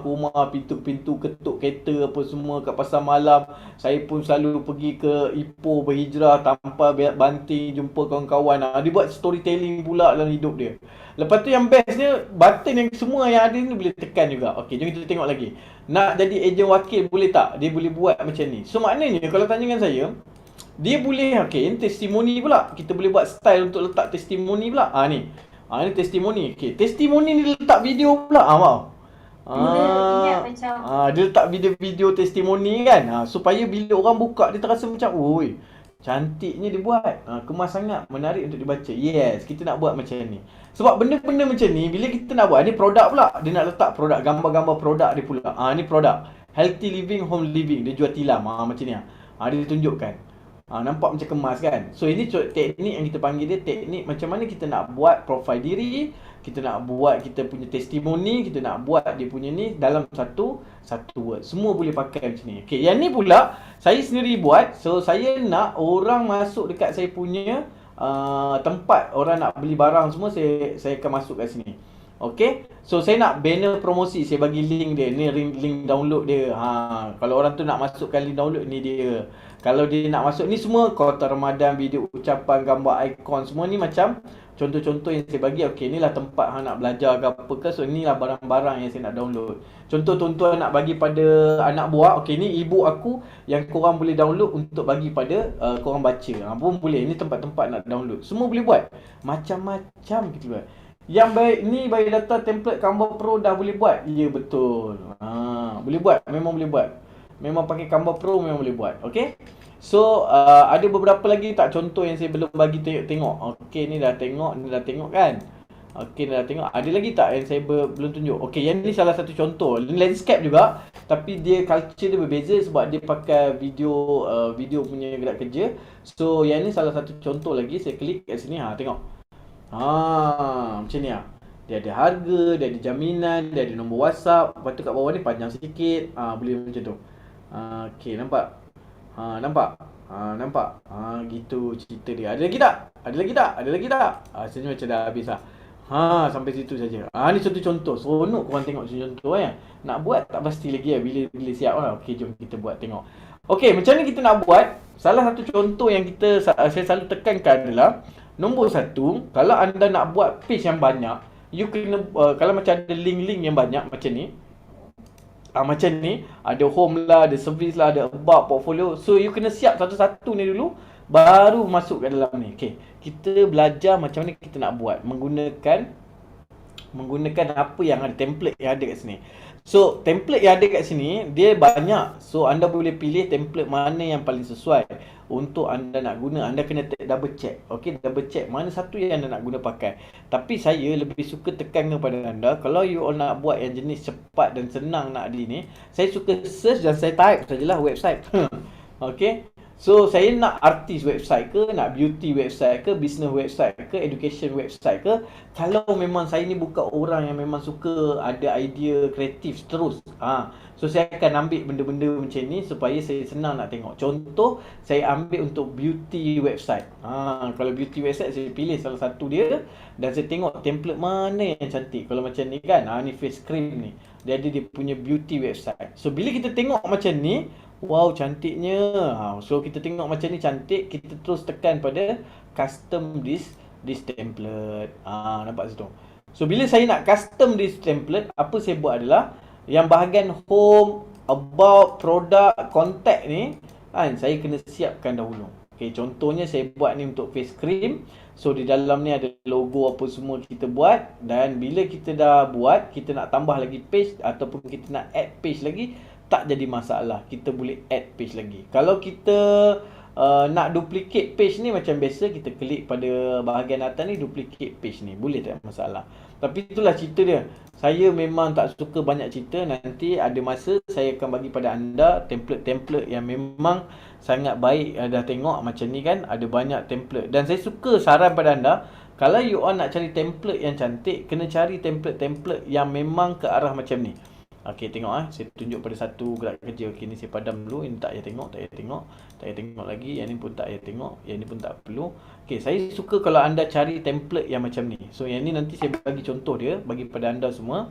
pintu-pintu, ketuk kereta apa semua kat pasar malam. Saya pun selalu pergi ke Ipoh berhijrah tanpa banting, jumpa kawan-kawan. Dia buat storytelling pula dalam hidup dia. Lepas tu yang bestnya, button yang semua yang ada ni boleh tekan juga. Okey, jom kita tengok lagi. Nak jadi ejen wakil boleh tak? Dia boleh buat macam ni. So maknanya kalau tanya dengan saya, dia boleh, ini testimoni pula. Kita boleh buat style untuk letak testimoni pula. Ni testimoni. Testimoni ni letak video pula. Dia letak video-video testimoni kan. Supaya bila orang buka, dia terasa macam, oi, cantiknya dia buat. Kemas sangat, menarik untuk dibaca. Yes, kita nak buat macam ni. Sebab benda-benda macam ni, bila kita nak buat, ni produk pula. Dia nak letak produk, gambar-gambar produk dia pula. Ni produk. Healthy living, home living. Dia jual tilam. Macam ni. Dia tunjukkan. Nampak macam kemas kan. So ini teknik yang kita panggil dia teknik macam mana kita nak buat profile diri, kita nak buat kita punya testimoni, kita nak buat dia punya ni dalam satu word. Semua boleh pakai macam ni. Okey, yang ni pula saya sendiri buat. So saya nak orang masuk dekat saya punya tempat, orang nak beli barang semua, saya akan masuk kat sini. Okey. So saya nak banner promosi, saya bagi link dia. Ni link download dia. Kalau orang tu nak masukkan link download ni dia. Kalau dia nak masuk ni semua kota Ramadan, video ucapan, gambar ikon, semua ni macam contoh-contoh yang saya bagi. Okey, inilah tempat hang nak belajar ke apa ke. So inilah barang-barang yang saya nak download. Contoh tuan-tuan nak bagi pada anak buah. Okey, ni ibu aku yang korang boleh download untuk bagi pada korang baca. Pun boleh. Ini tempat-tempat nak download. Semua boleh buat. Macam-macam kita buat. Yang biodata template Canva Pro dah boleh buat? Ya, betul. Boleh buat, memang boleh buat. Memang pakai Canva Pro memang boleh buat. Okey. So, ada beberapa lagi tak contoh yang saya belum bagi tengok. Okey, ni dah tengok kan? Okey, ni dah tengok. Ada lagi tak yang saya belum tunjuk? Okey, yang ni salah satu contoh. Landscape juga, tapi dia culture dia berbeza sebab dia pakai video punya gerak kerja. So, yang ni salah satu contoh lagi. Saya klik kat sini, tengok. Macam ni lah. Dia ada harga, dia ada jaminan, dia ada nombor WhatsApp. Lepas tu kat bawah ni panjang sikit. Boleh macam tu. Okey, nampak? Nampak? Nampak? Gitu cerita dia. Ada lagi tak? Ada lagi tak? Ada lagi tak? Sebenarnya macam dah habis lah. Sampai situ saja. Ni contoh-contoh. Seronok korang tengok contoh ya. Nak buat tak pasti lagi ya. Bila siap lah. Okey, jom kita buat tengok. Okey, macam ni kita nak buat. Salah satu contoh yang saya selalu tekankan adalah nombor satu, kalau anda nak buat page yang banyak, you kena kalau macam ada link-link yang banyak macam ni. Macam ni, ada home lah, ada service lah, ada about, portfolio. So you kena siap satu-satu ni dulu baru masuk ke dalam ni. Okey, kita belajar macam mana kita nak buat menggunakan apa yang ada, template yang ada kat sini. So, template yang ada kat sini, dia banyak. So, anda boleh pilih template mana yang paling sesuai untuk anda nak guna. Anda kena double check. Okey, double check mana satu yang anda nak guna pakai. Tapi saya lebih suka tekan kepada anda, kalau you all nak buat yang jenis cepat dan senang nak ni, saya suka search dan saya type sajalah website. Okey. So, saya nak artis website ke, nak beauty website ke, business website ke, education website ke. Kalau memang saya ni bukan orang yang memang suka ada idea kreatif terus. So, saya akan ambil benda-benda macam ni supaya saya senang nak tengok. Contoh, saya ambil untuk beauty website. Kalau beauty website, saya pilih salah satu dia dan saya tengok template mana yang cantik. Kalau macam ni kan, ni face cream ni. Dia ada dia punya beauty website. So, bila kita tengok macam ni, wow, cantiknya. So kita tengok macam ni cantik, kita terus tekan pada custom this template. Nampak situ. So bila saya nak custom this template, apa saya buat adalah yang bahagian home, about, product, contact ni saya kena siapkan dahulu. Okey, contohnya saya buat ni untuk face cream. So di dalam ni ada logo apa semua kita buat, dan bila kita dah buat, kita nak tambah lagi page ataupun kita nak add page lagi, tak jadi masalah. Kita boleh add page lagi. Kalau kita nak duplicate page ni macam biasa, kita klik pada bahagian atas ni, duplicate page ni. Boleh, tak masalah. Tapi itulah cerita dia. Saya memang tak suka banyak cerita. Nanti ada masa saya akan bagi pada anda template-template yang memang sangat baik. Dah tengok macam ni kan, ada banyak template. Dan saya suka saran pada anda, kalau you all nak cari template yang cantik, kena cari template-template yang memang ke arah macam ni. Okey, tengok saya tunjuk pada satu gerak kerja. Okey, ni saya padam dulu. Ini tak payah tengok, tak payah tengok lagi. Yang ni pun tak payah tengok, yang ni pun tak perlu. Okey, saya suka kalau anda cari template yang macam ni. So yang ni nanti saya bagi contoh dia bagi pada anda semua.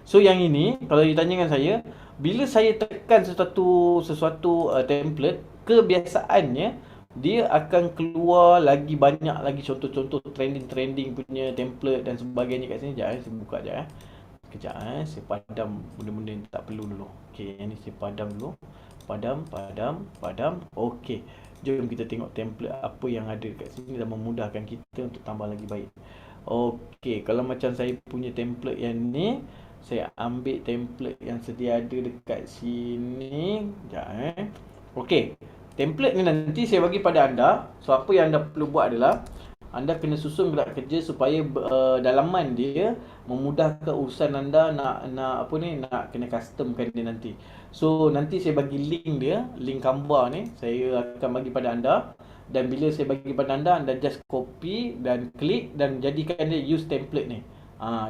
So yang ini, kalau ditanyakan saya, bila saya tekan sesuatu template, kebiasaannya dia akan keluar lagi banyak lagi contoh-contoh trending punya template dan sebagainya kat sini. Sekejap saya buka sekejap Kejap saya padam benda-benda yang tak perlu dulu. Okey, yang ni saya padam dulu. Padam. Okey. Jom kita tengok template apa yang ada kat sini dan memudahkan kita untuk tambah lagi baik. Okey, kalau macam saya punya template yang ni, saya ambil template yang sedia ada dekat sini. Sekejap Okey. Template ni nanti saya bagi pada anda. So apa yang anda perlu buat adalah anda kena susun gerak kerja supaya dalaman dia memudahkan urusan anda nak kena customkan dia nanti. So nanti saya bagi link dia, link Canva ni saya akan bagi pada anda, dan bila saya bagi pada anda just copy dan klik dan jadikan dia use template ni.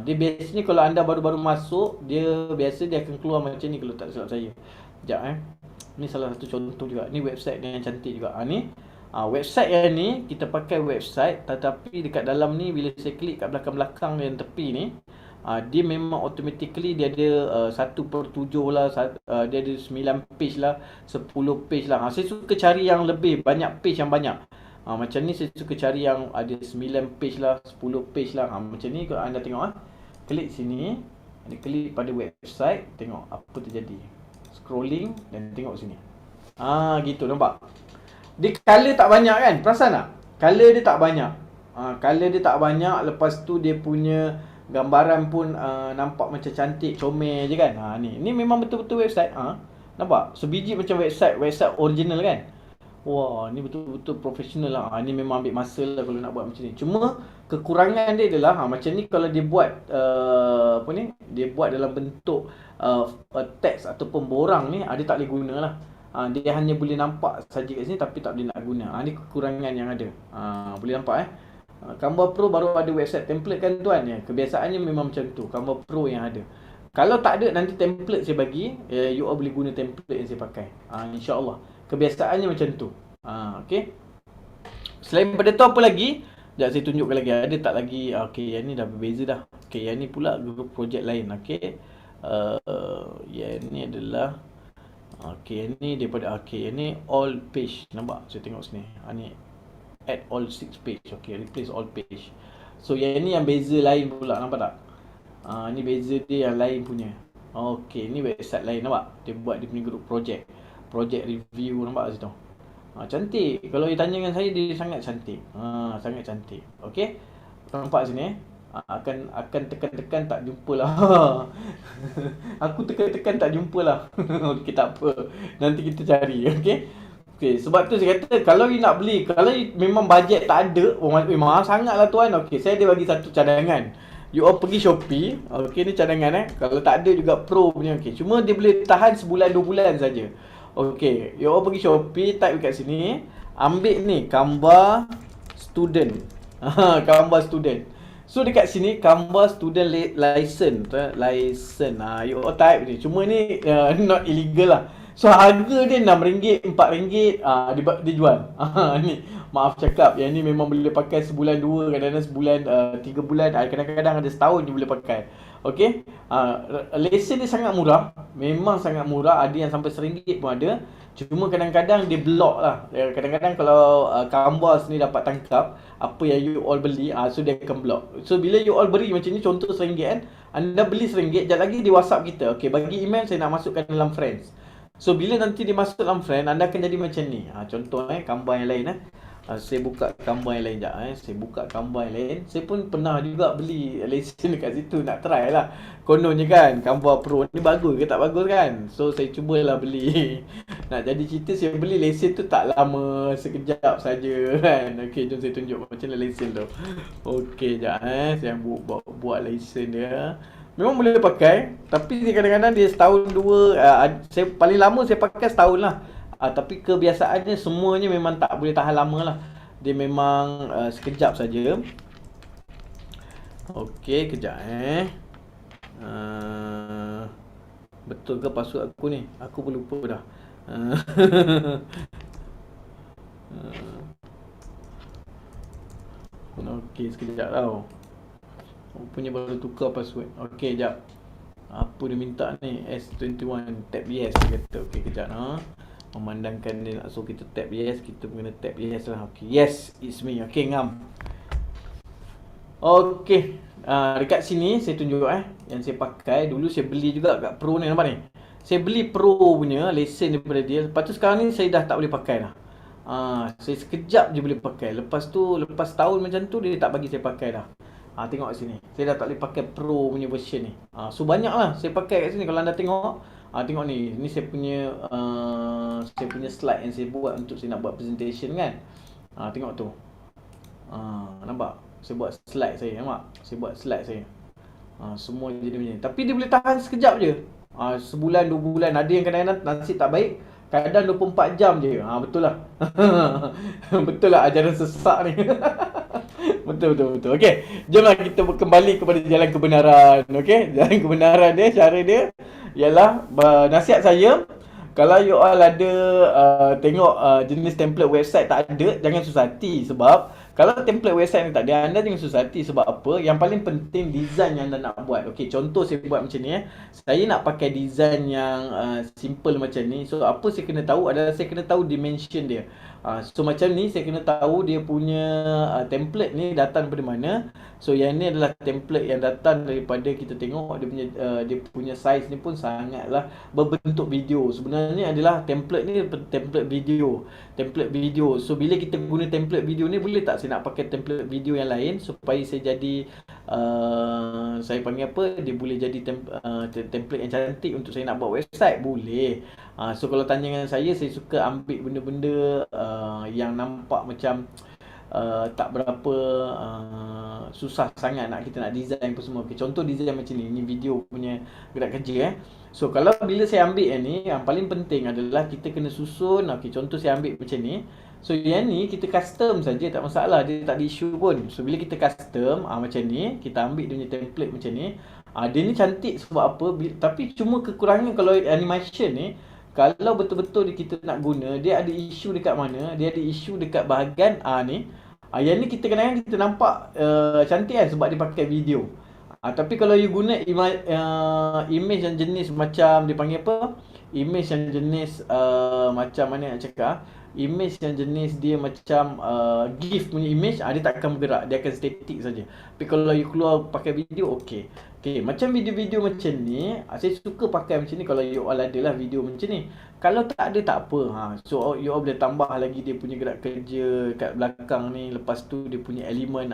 Dia biasanya kalau anda baru-baru masuk, dia akan keluar macam ni kalau tak silap saya. Sekejap Ni salah satu contoh juga. Ni website yang cantik juga. Ni website yang ni kita pakai website, tetapi dekat dalam ni bila saya klik kat belakang-belakang yang tepi ni, dia memang automatically dia ada 1/7 lah, dia ada 9 page lah, 10 page lah. Saya suka cari yang lebih banyak page yang banyak. Macam ni saya suka cari yang ada 9 page lah, 10 page lah. Macam ni kalau anda tengok klik sini, anda klik pada website, tengok apa terjadi. Scrolling dan tengok sini. Gitu, nampak? Dia color tak banyak kan? Perasan tak? Color dia tak banyak. Color dia tak banyak. Lepas tu dia punya gambaran pun nampak macam cantik, comel je kan. Ni memang betul-betul website. Nampak? Sebiji macam website original kan. Wah, ni betul-betul profesional lah. Ni memang ambil masa lah kalau nak buat macam ni. Cuma kekurangan dia adalah macam ni kalau dia buat apa ni? Dia buat dalam bentuk teks ataupun borang ni, dia tak boleh guna lah. Dia hanya boleh nampak saja kat sini tapi tak boleh nak guna. Ni kekurangan yang ada. Boleh nampak Canva Pro baru ada website template kan tuan ya. Kebiasaannya memang macam tu. Canva Pro yang ada. Kalau tak ada nanti template saya bagi, you all boleh guna template yang saya pakai. InsyaAllah. Kebiasaannya macam tu. Okey. Selain daripada tu apa lagi? Sekejap saya tunjukkan lagi. Ada tak lagi? Okey, yang ni dah berbeza dah. Okey, yang ni pula grup projek lain. Okey. Yang ni adalah okey, yang ni daripada yang ni all page. Nampak? Saya tengok sini. Ni add all 6 page. Okey, replace all page. So yang ni yang beza lain pula. Nampak tak? Ni beza dia yang lain punya. Okey, ni website lain. Nampak? Dia buat dia punya grup projek. Project review, nampak kat situ. Cantik. Kalau dia tanya dengan saya, dia sangat cantik. Sangat cantik. Okey. Nampak sini akan tekan-tekan tak jumpa lah. Aku tekan-tekan tak jumpa lah. Okey, tak apa. Nanti kita cari. Okey. Okey, sebab tu saya kata kalau you nak beli, kalau you memang bajet tak ada, mahal sangatlah tuan. Okey, saya ada bagi satu cadangan. You all pergi Shopee. Okey, ni cadangan Kalau tak ada juga Pro punya. Okey, cuma dia boleh tahan sebulan 2 bulan saja. Okey, you all pergi Shopee, type dekat sini, ambil ni Canva student. Canva student. So dekat sini Canva student license. You all type ni. Cuma ni not illegal lah. So harga dia RM6, RM4, dia jual. Ni maaf cakap, yang ni memang boleh pakai sebulan 2, kadang-kadang sebulan 3 bulan, kadang-kadang ada setahun je boleh pakai. Okey. Lesen dia sangat murah, memang sangat murah, ada yang sampai RM1 pun ada. Cuma kadang-kadang dia block lah. Kadang-kadang kalau Canva ni dapat tangkap apa yang you all beli, so dia akan block. So bila you all beli macam ni, contoh RM1 kan, anda beli RM1, sekejap lagi di WhatsApp kita. Okey, bagi email saya nak masukkan dalam friends. So bila nanti dia masuk dalam friend, anda akan jadi macam ni. Contoh Canva yang lain saya buka Canva yang lain sekejap. Saya buka Canva yang lain. Saya pun pernah juga beli lesen dekat situ, nak try lah. Kononnya kan Canva Pro ni bagus ke tak bagus kan. So saya cubalah beli. Nak jadi cerita, saya beli lesen tu tak lama, sekejap saja kan. Okey, jom saya tunjuk macam mana lesen tu. Okey, sekejap saya buat lesen dia. Memang boleh pakai, tapi kadang-kadang dia setahun 2, saya paling lama saya pakai setahun lah. Tapi kebiasaannya semuanya memang tak boleh tahan lama lah. Dia memang sekejap saja. Okey, kejap betul ke password aku ni? Aku pun lupa dah. Okey, sekejap tau. Punya baru tukar password. Okey, sekejap. Apa dia minta ni? S21 tap yes dia kata. Okey, kejap memandangkan dia nak suruh kita tap yes, kita kena tap yes lah. Okey, yes, it's me. Okey, ngam. Okey, dekat sini saya tunjuk yang saya pakai. Dulu saya beli juga kat Pro ni, nampak ni. Saya beli Pro punya lesen daripada dia. Lepas tu sekarang ni saya dah tak boleh pakai dah. Saya sekejap je boleh pakai. Lepas tu, lepas tahun macam tu dia tak bagi saya pakai dah. Tengok sini. Saya dah tak boleh pakai Pro punya version ni. So banyak lah saya pakai kat sini. Kalau anda tengok, tengok ni. Ni saya punya slide yang saya buat untuk saya nak buat presentation kan. Tengok tu. Nampak? Saya buat slide saya. Nampak? Saya buat slide saya. Semua jadi macam ni. Tapi dia boleh tahan sekejap je. Sebulan, 2 bulan. Ada yang kadang-kadang nasib tak baik, kadang 24 jam je. Betul lah. Betul lah ajaran sesak ni. Betul. Okey, jomlah kita kembali kepada jalan kebenaran. Okey, jalan kebenaran dia, cara dia ialah nasihat saya, kalau you all ada tengok jenis template website tak ada, jangan susah hati. Sebab kalau template website ni tak ada, anda jangan susah hati. Sebab apa? Yang paling penting design yang anda nak buat. Okey, contoh saya buat macam ni Saya nak pakai design yang simple macam ni. So apa saya kena tahu adalah saya kena tahu dimension dia. So macam ni saya kena tahu dia punya template ni datang daripada mana. So yang ni adalah template yang datang daripada kita tengok dia punya size ni pun sangatlah berbentuk video. Sebenarnya adalah template ni template video. Template video. So bila kita guna template video ni, boleh tak saya nak pakai template video yang lain supaya saya jadi saya panggil apa, dia boleh jadi template yang cantik untuk saya nak buat website? Boleh. So kalau tanya dengan saya suka ambil benda-benda yang nampak macam tak berapa susah sangat kita nak design pun semua. Okay, contoh design macam ni. Ini video punya gerak kerja So kalau bila saya ambil yang ni, yang paling penting adalah kita kena susun. Okay, contoh saya ambil macam ni. So yang ni kita custom saja, tak masalah, dia tak ada issue pun. So bila kita custom macam ni, kita ambil dia punya template macam ni. Dia ni cantik sebab apa? Tapi cuma kekurangan kalau animation ni, kalau betul-betul kita nak guna, dia ada isu dekat mana? Dia ada isu dekat bahagian ni. Yang ni kita kadang-kadang kita nampak cantik kan sebab dia pakai video. Tapi kalau you guna image yang jenis macam dia panggil apa? Image yang jenis macam mana nak cakap? Image yang jenis dia macam GIF punya image, dia tak akan bergerak, dia akan static saja. Tapi kalau you keluar pakai video, okey. Okey, macam video-video macam ni, saya suka pakai macam ni kalau you all ada lah video macam ni. Kalau tak ada tak apa. So you all boleh tambah lagi dia punya gerak kerja kat belakang ni, lepas tu dia punya elemen.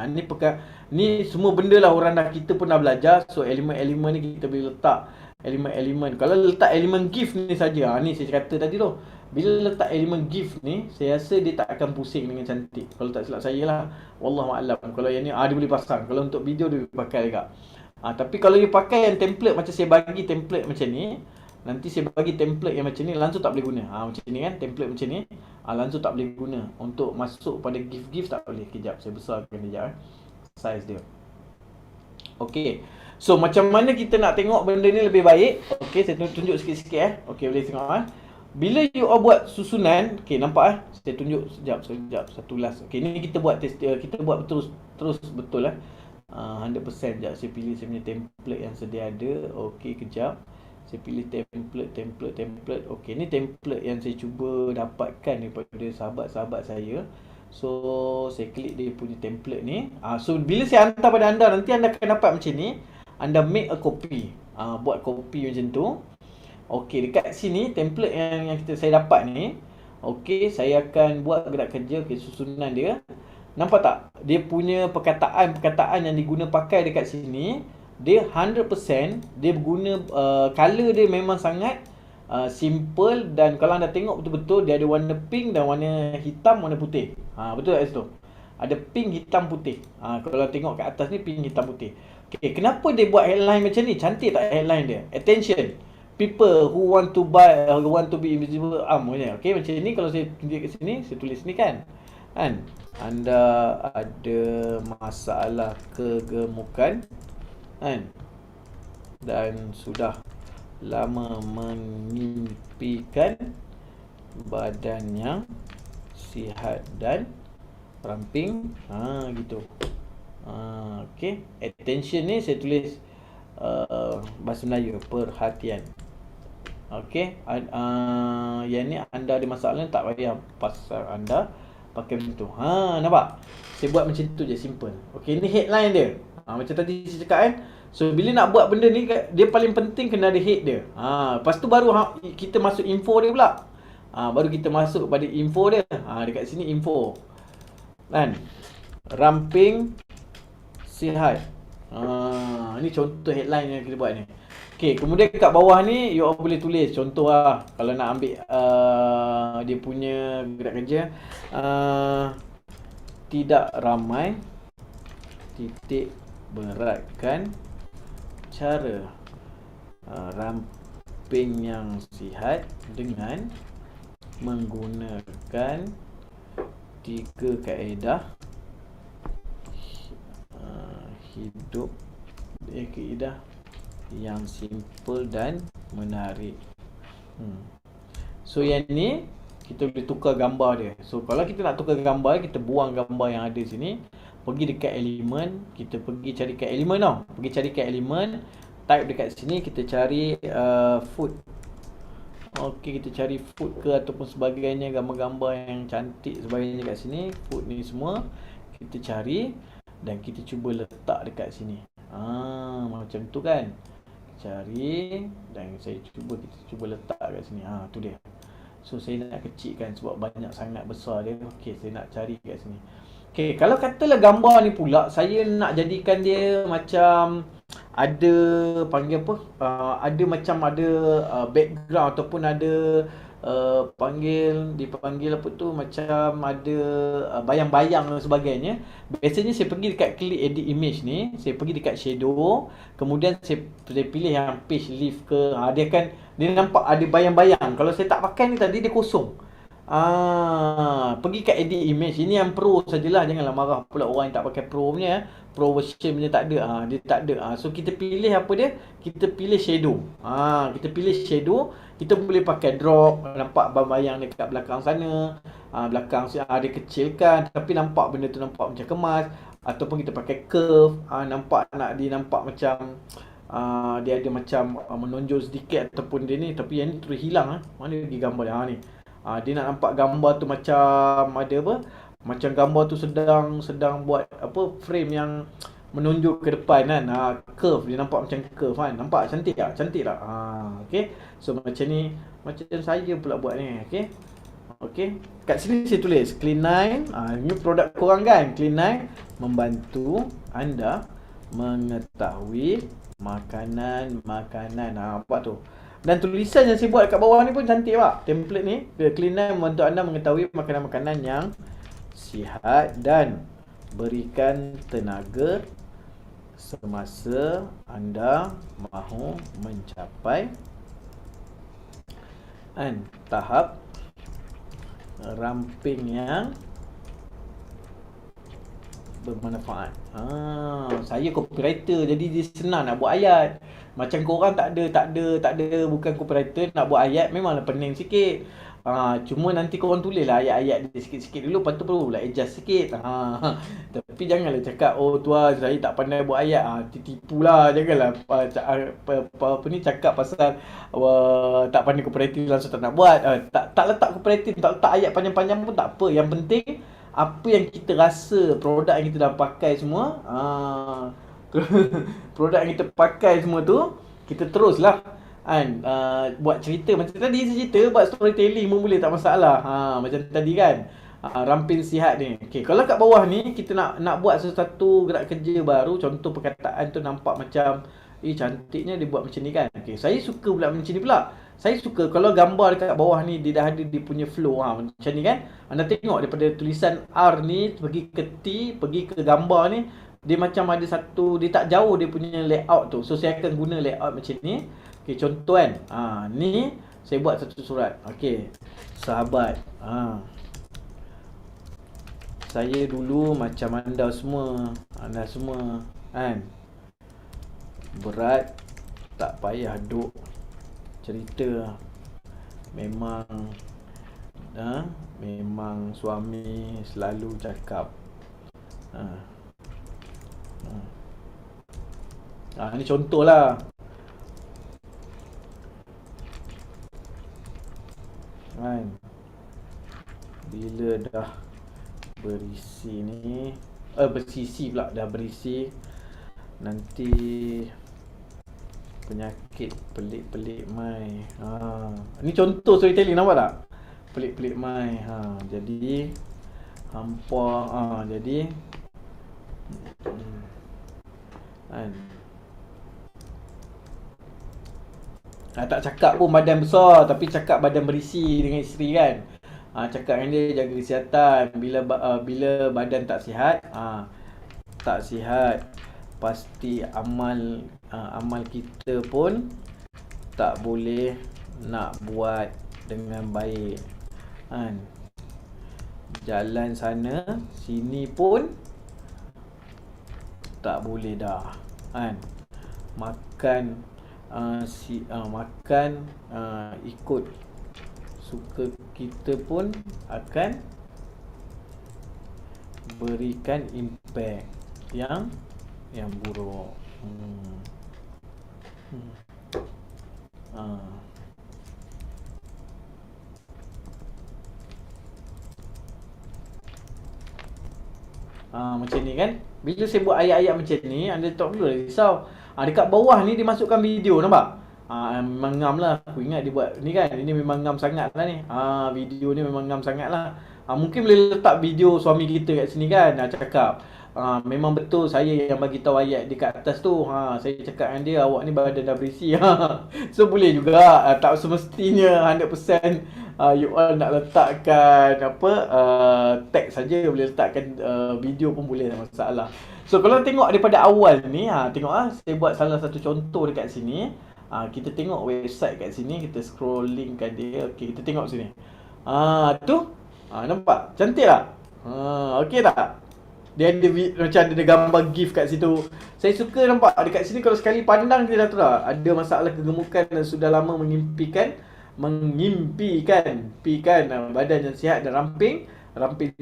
Ni semua benda lah orang dah, kita pun dah belajar. So elemen-elemen ni kita boleh letak elemen-elemen. Kalau letak elemen GIF ni saja, ni saya kata tadi tu. Bila letak elemen GIF ni, saya rasa dia tak akan pusing dengan cantik. Kalau tak silap saya lah, wallahualam. Kalau yang ni dia boleh pasang. Kalau untuk video dia boleh pakai juga. Tapi kalau you pakai yang template macam saya bagi template macam ni, nanti saya bagi template yang macam ni, langsung tak boleh guna. Macam ni kan, template macam ni, langsung tak boleh guna. Untuk masuk pada GIF tak boleh. Kejap, saya besarkan kejap size dia. Okey. So macam mana kita nak tengok benda ni lebih baik? Okey, saya tunjuk sikit-sikit Okey, boleh tengok Bila you all buat susunan, okey nampak Saya tunjuk sekejap, satu last. Okey, ni kita buat test, kita buat terus betul 100%. Sekejap, saya pilih saya punya template yang sedia ada. Okey, kejap. Saya pilih template. Okey, ni template yang saya cuba dapatkan daripada sahabat-sahabat saya. So, saya klik dia punya template ni. So, bila saya hantar pada anda, nanti anda akan dapat macam ni. Anda make a copy. Buat copy macam tu. Okey, dekat sini template yang saya dapat ni. Okey, saya akan buat gerak kerja. Okey, susunan dia. Nampak tak? Dia punya perkataan yang diguna pakai dekat sini, dia 100%, dia guna color dia memang sangat simple. Dan kalau anda tengok betul-betul, dia ada warna pink dan warna hitam, warna putih. Betul tak situ? Ada pink, hitam, putih. Kalau tengok kat atas ni pink, hitam, putih. Okay, kenapa dia buat headline macam ni? Cantik tak headline dia? Attention, people who want to buy, who want to be invisible Okay, macam ni. Kalau saya tunjuk kat sini, saya tulis ni kan anda ada masalah kegemukan dan sudah lama mengimpikan badan yang sihat dan ramping. Gitu. Okey, attention ni saya tulis bahasa Melayu, perhatian. Okey, yang ni anda ada masalah, tak payah pasal anda pakai macam tu. Nampak? Saya buat macam tu je, simple. Okey, ni headline dia. Macam tadi saya cakap kan. So bila nak buat benda ni, dia paling penting kena ada head dia. Lepas tu baru kita masuk info dia pula. Baru kita masuk pada info dia. Dekat sini info. Kan? Ramping sihat. Ni contoh headline yang kita buat ni. Okey, kemudian kat bawah ni you all boleh tulis contoh kalau nak ambil dia punya gerak kerja, tidak ramai titik beratkan cara ramping yang sihat dengan menggunakan 3 kaedah hidup, kaedah yang simple dan menarik. So yang ni kita boleh tukar gambar dia. So kalau kita nak tukar gambar, kita buang gambar yang ada sini, pergi dekat elemen, kita pergi cari kat elemen Pergi cari kat elemen, type dekat sini, kita cari food. Okey, kita cari food ke ataupun sebagainya, gambar-gambar yang cantik sebagainya kat sini. Food ni semua kita cari dan kita cuba letak dekat sini. Macam tu kan. Cari dan kita cuba letak kat sini. Tu dia. So saya nak kecilkan sebab banyak sangat besar dia. Okey, saya nak cari kat sini. Okey, kalau katalah gambar ni pula saya nak jadikan dia macam ada panggil apa? Ada macam ada background ataupun ada dipanggil apa tu, macam ada bayang-bayang dan sebagainya. Biasanya saya pergi dekat klik edit image ni, saya pergi dekat shadow, kemudian saya pilih yang page lift ke. Dia nampak ada bayang-bayang. Kalau saya tak pakai ni tadi dia kosong. Pergi kat edit image. Ini yang pro sajalah, janganlah marah pula orang yang tak pakai pro punya. Pro version punya tak ada. Dia tak ada. So kita pilih apa dia? Kita pilih shadow. Kita pilih shadow, kita boleh pakai drop. Nampak bayang dekat belakang sana. Belakang dia kecilkan tapi nampak benda tu nampak macam kemas. Ataupun kita pakai curve. Nampak macam dia ada macam menonjol sedikit ataupun dia ni, tapi yang ni terus hilang. Mana pergi gambar dia? Ni. Dia nak nampak gambar tu macam ada apa? Macam gambar tu sedang buat apa, frame yang menunjuk ke depan kan. Curve, dia nampak macam curve kan. Nampak cantik tak? Cantik tak? Okey. So macam ni, macam saya pula buat ni. Okey. Kat sini saya tulis Clean9. Ini produk korang kan. Clean9 membantu anda mengetahui makanan. Apa tu? Dan tulisan yang saya buat kat bawah ni pun cantik pak. Template ni, Clean9 membantu anda mengetahui makanan-makanan yang sihat dan berikan tenaga semasa anda mahu mencapai tahap ramping yang bermanfaat. Saya copywriter, jadi dia senang nak buat ayat. Macam korang tak ada, bukan copywriter, nak buat ayat memanglah pening sikit. Cuma nanti korang tulislah ayat-ayat dia sikit-sikit dulu, lepas tu pula adjust sikit. Tapi janganlah cakap, oh tuan saya tak pandai buat ayat. Tipulah, janganlah cakap pasal tak pandai copywriting langsung tak nak buat. Tak letak copywriting, tak letak ayat panjang-panjang pun tak apa. Yang penting apa yang kita rasa, produk yang kita dah pakai semua, produk yang kita pakai semua tu, kita teruslah buat cerita. Macam tadi saya cerita, buat storytelling pun boleh, tak masalah. Macam tadi kan, ramping sihat ni. Okey, kalau kat bawah ni kita nak buat sesuatu gerak kerja baru, contoh perkataan tu nampak macam cantiknya dia buat macam ni kan. Okey, saya suka pula macam ni pula. Saya suka kalau gambar dekat bawah ni dia dah ada dia punya flow. Macam ni kan. Anda tengok daripada tulisan R ni pergi ke T, pergi ke gambar ni, dia macam ada satu, dia tak jauh dia punya layout tu. So saya akan guna layout macam ni. Okey, contoh kan. Ni saya buat satu surat. Okey. Sahabat. Saya dulu macam anda semua kan. Berat, tak payah duk cerita. Memang suami selalu cakap. Ini contohlah. Kan. Bila dah berisi ni, bersisi pula, dah berisi, nanti penyakit pelik-pelik mai. Ni contoh storytelling, nampak tak? Pelik-pelik mai. Jadi hampa, jadi kan. Tak cakap pun badan besar, tapi cakap badan berisi dengan isteri kan. Cakap dengan dia jaga kesihatan. Bila badan tak sihat, pasti amal kita pun tak boleh nak buat dengan baik kan. Jalan sana sini pun tak boleh dah kan. Makan ikut suka kita pun akan berikan impact yang buruk. Macam ni kan. Bila saya buat ayat-ayat macam ni, anda tak perlu risau. Dekat bawah ni dia masukkan video, nampak? Memang ngam lah. Aku ingat dia buat ni kan. Ini memang ngam sangat lah ni. Video ni memang ngam sangat lah. Mungkin boleh letak video suami kita kat sini kan. Cakap memang betul saya yang bagi tahu ayat dekat atas tu. Saya cakap dengan dia, awak ni badan dah berisi. So boleh juga. Tak semestinya 100% you all nak letakkan apa tag saja, boleh letakkan video pun boleh, tak masalah. So kalau tengok daripada awal ni, tengok saya buat salah satu contoh dekat sini. Kita tengok website kat sini, kita scrollingkan dia. Okey, kita tengok sini. Tu. Nampak? Cantik tak? Okey tak? Dia ada macam ada gambar GIF kat situ. Saya suka nampak dekat sini, kalau sekali pandang kita dah tahu dah ada masalah kegemukan dan sudah lama mengimpikan badan yang sihat dan ramping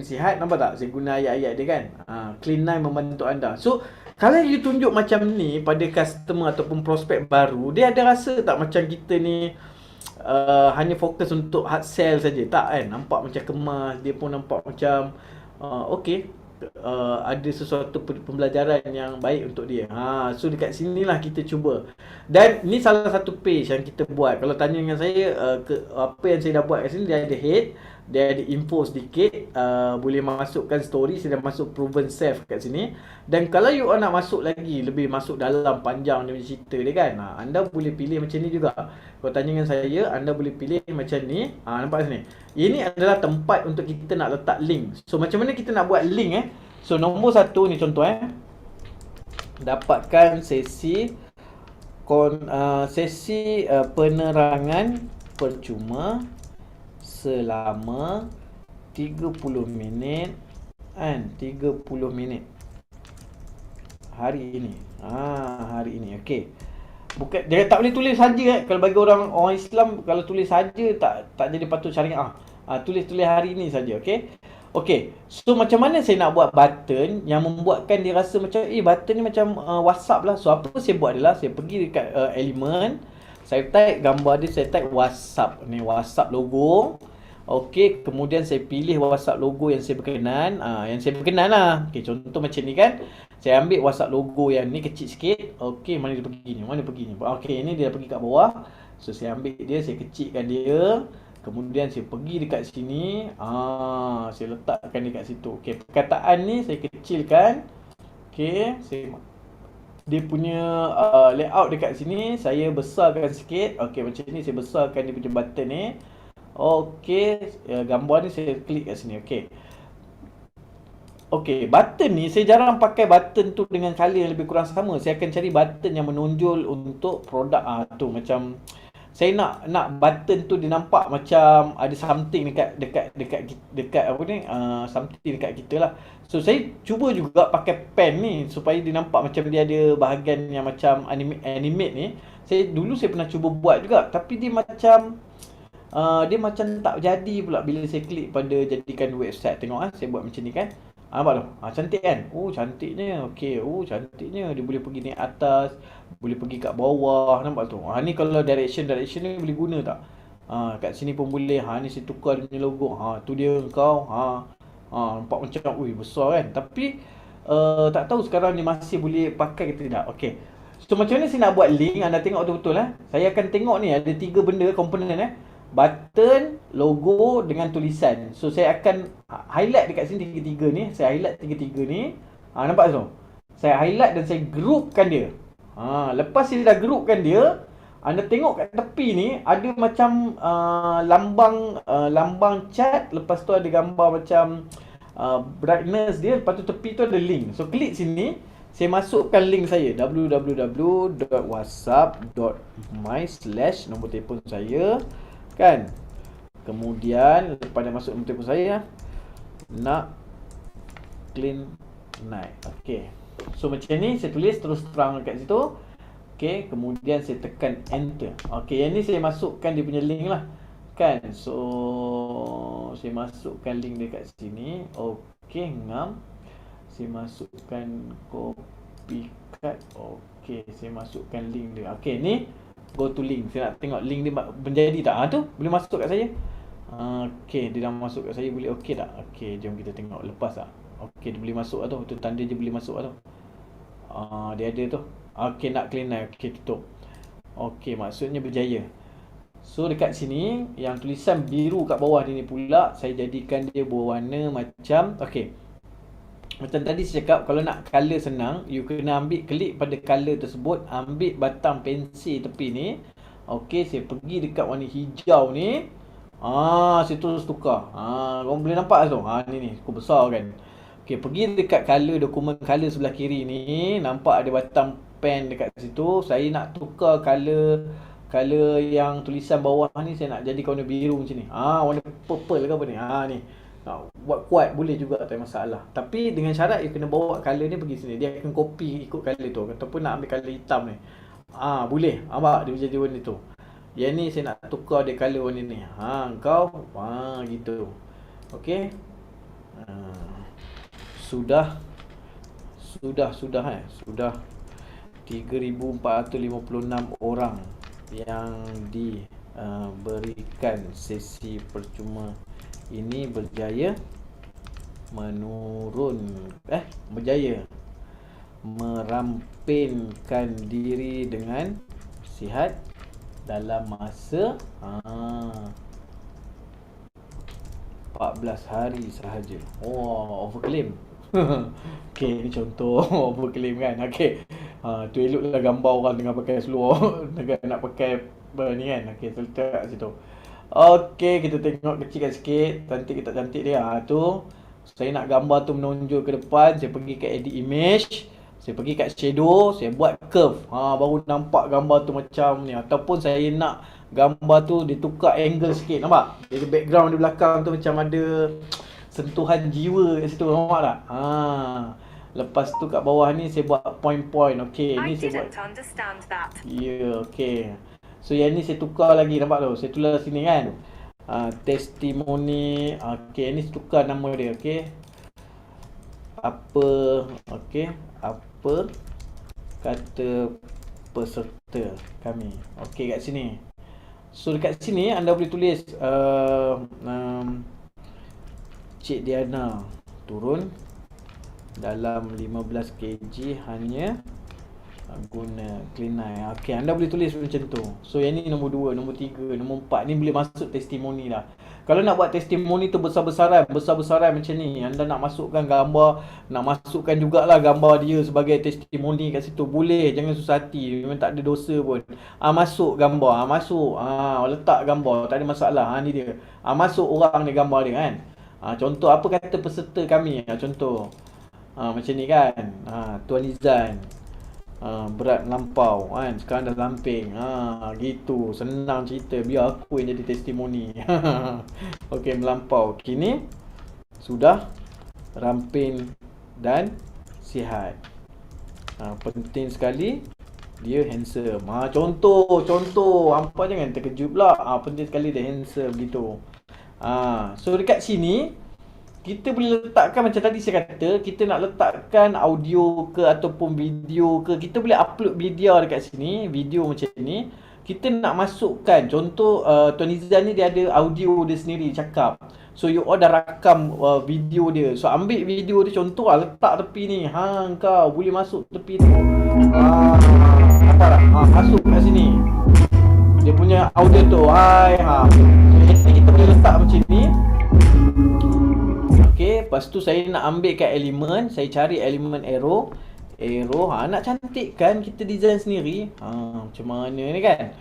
sihat. Nampak tak? Saya guna ayat-ayat dia kan. Clean9 membantu anda. So kalau you tunjuk macam ni pada customer ataupun prospek baru, dia ada rasa tak macam kita ni hanya fokus untuk hard sell saja? Tak kan? Nampak macam kemas, dia pun nampak macam okey, ada sesuatu pembelajaran yang baik untuk dia. So dekat sinilah kita cuba. Dan ni salah satu page yang kita buat. Kalau tanya dengan saya apa yang saya dah buat kat sini, dia ada head, dia ada info sedikit, boleh masukkan story. Saya dah masuk proven safe kat sini. Dan kalau you all nak masuk lagi, lebih masuk dalam panjang dia punya cerita dia kan, anda boleh pilih macam ni juga. Kalau tanya dengan saya, anda boleh pilih macam ni. Nampak sini? Ini adalah tempat untuk kita nak letak link. So macam mana kita nak buat link So nombor 1 ni contoh dapatkan sesi penerangan percuma selama 30 minit kan, 30 minit hari ini. Hari ini. Okey. Bukan, dia tak boleh tulis saja kalau bagi orang Islam, kalau tulis saja tak jadi patut syariah. Tulis hari ini saja. Okey. So macam mana saya nak buat button yang membuatkan dia rasa macam button ni macam WhatsApp lah. So apa saya buat adalah saya pergi dekat element, saya type gambar dia, saya type WhatsApp ni, WhatsApp logo. Okey, kemudian saya pilih WhatsApp logo yang saya berkenan. Yang saya berkenan lah. Okey, contoh macam ni kan. Saya ambil WhatsApp logo yang ni kecil sikit. Okey, mana dia pergi ni? Okey, ini dia dah pergi kat bawah. So saya ambil dia, saya kecilkan dia. Kemudian saya pergi dekat sini. Saya letakkan dia kat situ. Okey, perkataan ni saya kecilkan. Okey, dia punya layout dekat sini saya besarkan sikit. Okey, macam ni saya besarkan dia punya button ni. Okey, gambar ni saya klik kat sini. Okey, button ni saya jarang pakai button tu dengan color yang lebih kurang sama. Saya akan cari button yang menonjol untuk produk tu. Macam saya nak button tu dia nampak macam ada something dekat apa ni, something dekat kita lah. So saya cuba juga pakai pen ni supaya dia nampak macam dia ada bahagian yang macam animate ni. Saya pernah cuba buat juga, tapi dia macam tak jadi pula bila saya klik pada jadikan website. Tengok saya buat macam ni kan. Nampak tu? Cantik kan? Cantiknya. Okey, cantiknya. Dia boleh pergi naik atas, boleh pergi kat bawah. Nampak tu? Ni kalau direction ni boleh guna tak? Kat sini pun boleh. Ni saya tukar dia punya logo. Tu dia kau. Nampak macam besar kan? Tapi tak tahu sekarang ni masih boleh pakai ke tidak. Okey. So macam mana saya nak buat link? Anda tengok betul-betul Saya akan tengok ni ada 3 benda komponen button, logo dengan tulisan. So saya akan highlight dekat sini tiga-tiga ni. Saya highlight tiga-tiga ni. Nampak tu? Saya highlight dan saya groupkan dia. Lepas saya dah groupkan dia, anda tengok kat tepi ni ada macam lambang chat. Lepas tu ada gambar macam brightness dia. Lepas tu tepi tu ada link. So klik sini, saya masukkan link saya www.whatsapp.my/ nombor telefon saya kan. Kemudian lepas dah masuk nombor telefon saya, nak clean9. Okey. So macam ni saya tulis terus terang dekat situ. Okey, kemudian saya tekan enter. Okey, yang ni saya masukkan dia punya link lah kan. So saya masukkan link dekat sini. Okey, ngam. Saya masukkan copy cut. Okey, saya masukkan link dia. Okey, ni go to link. Saya nak tengok link dia menjadi tak. Tu boleh masuk kat saya. Okey, dia dah masuk kat saya. Boleh okey tak? Okey, jom kita tengok lepas tak. Okey, dia boleh masuk lah tu. Tu tanda dia boleh masuk lah tu. Dia ada tu. Okey, nak clean eye. Okey, tutup. Okey, maksudnya berjaya. So dekat sini yang tulisan biru kat bawah ni pula saya jadikan dia berwarna macam macam tadi saya cakap, kalau nak color senang, you kena ambil klik pada color tersebut, ambil batang pensel tepi ni. Okey, saya pergi dekat warna hijau ni. Saya terus tukar. Korang boleh nampak tu? Ni cukup besar kan. Okey, pergi dekat color, dokumen color sebelah kiri ni, nampak ada batang pen dekat situ. Saya nak tukar color yang tulisan bawah ni, saya nak jadi warna biru macam ni. Warna purple ke apa ni. Ni. Nak buat kuat boleh juga, tak ada masalah. Tapi dengan syarat you kena bawa color ni pergi sini. Dia akan copy ikut color tu. Ataupun nak ambil color hitam ni. Boleh. Nampak dia jadi warna tu. Yang ni saya nak tukar dia color warna ni. Kau gitu. Okey. Sudah 3,456 orang yang diberikan sesi percuma ini berjaya merampingkan diri dengan sihat dalam masa 14 hari sahaja. Overclaim. Okey, ni contoh overclaim kan. Okey. Tu eloklah gambar orang tengah pakai seluar nak pakai ni kan. Okey, letak kat situ. Okey, kita tengok kecilkan sikit. Cantik ke tak cantik dia. Tu saya nak gambar tu menonjol ke depan. Saya pergi kat edit image. Saya pergi kat shadow. Saya buat curve. Baru nampak gambar tu macam ni. Ataupun saya nak gambar tu ditukar angle sikit. Nampak? Jadi background di belakang tu macam ada sentuhan jiwa kat situ. Nampak tak? Lepas tu kat bawah ni saya buat point-point. Okey, ni saya buat. Okey. So yang ni saya tukar lagi, nampak tu. Saya tulis sini kan. Testimoni. Okey, ni saya tukar nama dia. Okey. Apa kata peserta kami. Okey, kat sini. So dekat sini anda boleh tulis Cik Diana turun dalam 15 kg hanya guna clean eye. Okey, anda boleh tulis macam tu. So yang ni nombor 2, nombor 3, nombor 4 ni boleh masuk testimoni lah. Kalau nak buat testimoni tu besar-besaran macam ni, anda nak masukkan gambar, nak masukkan jugalah gambar dia sebagai testimoni kat situ, boleh. Jangan susah hati, memang tak ada dosa pun. Masuk gambar, letak gambar, tak ada masalah. Ni dia. Masuk orang ni gambar dia kan. Contoh apa kata peserta kami. Contoh macam ni kan. Tuan Izan berat melampau kan, sekarang dah lamping. Gitu, senang cerita, biar aku yang jadi testimoni. Okey, melampau kini sudah ramping dan sihat. Penting sekali dia handsome. Contoh hampa jangan terkejut pula. Penting sekali dia handsome gitu. So dekat sini kita boleh letakkan macam tadi saya kata, kita nak letakkan audio ke ataupun video ke, kita boleh upload video dekat sini, video macam ni. Kita nak masukkan, contoh Tuan Izan ni dia ada audio dia sendiri cakap. So you all dah rakam video dia. So ambil video dia, contoh letak tepi ni. Kau boleh masuk tepi tu. Nampak tak? Masuk kat sini. Dia punya audio tu. So kita boleh letak macam ni. Okey, lepas tu saya nak ambil kat elemen, saya cari elemen arrow. Nak cantik kan kita design sendiri. Macam mana ni kan?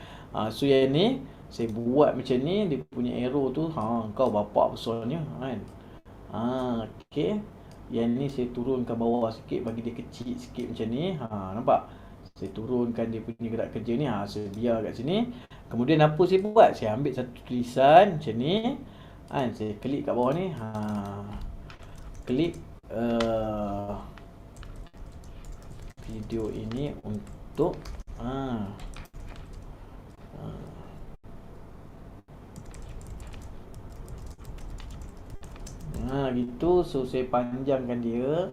So yang ni saya buat macam ni, dia punya arrow tu kau bapak besarnya kan. Okey. Yang ni saya turunkan bawah sikit, bagi dia kecil sikit macam ni. Nampak? Saya turunkan dia punya gerak kerja ni. Saya biar kat sini. Kemudian apa saya buat? Saya ambil satu tulisan macam ni. Saya klik kat bawah ni. Klik video ini untuk gitu. So saya panjangkan dia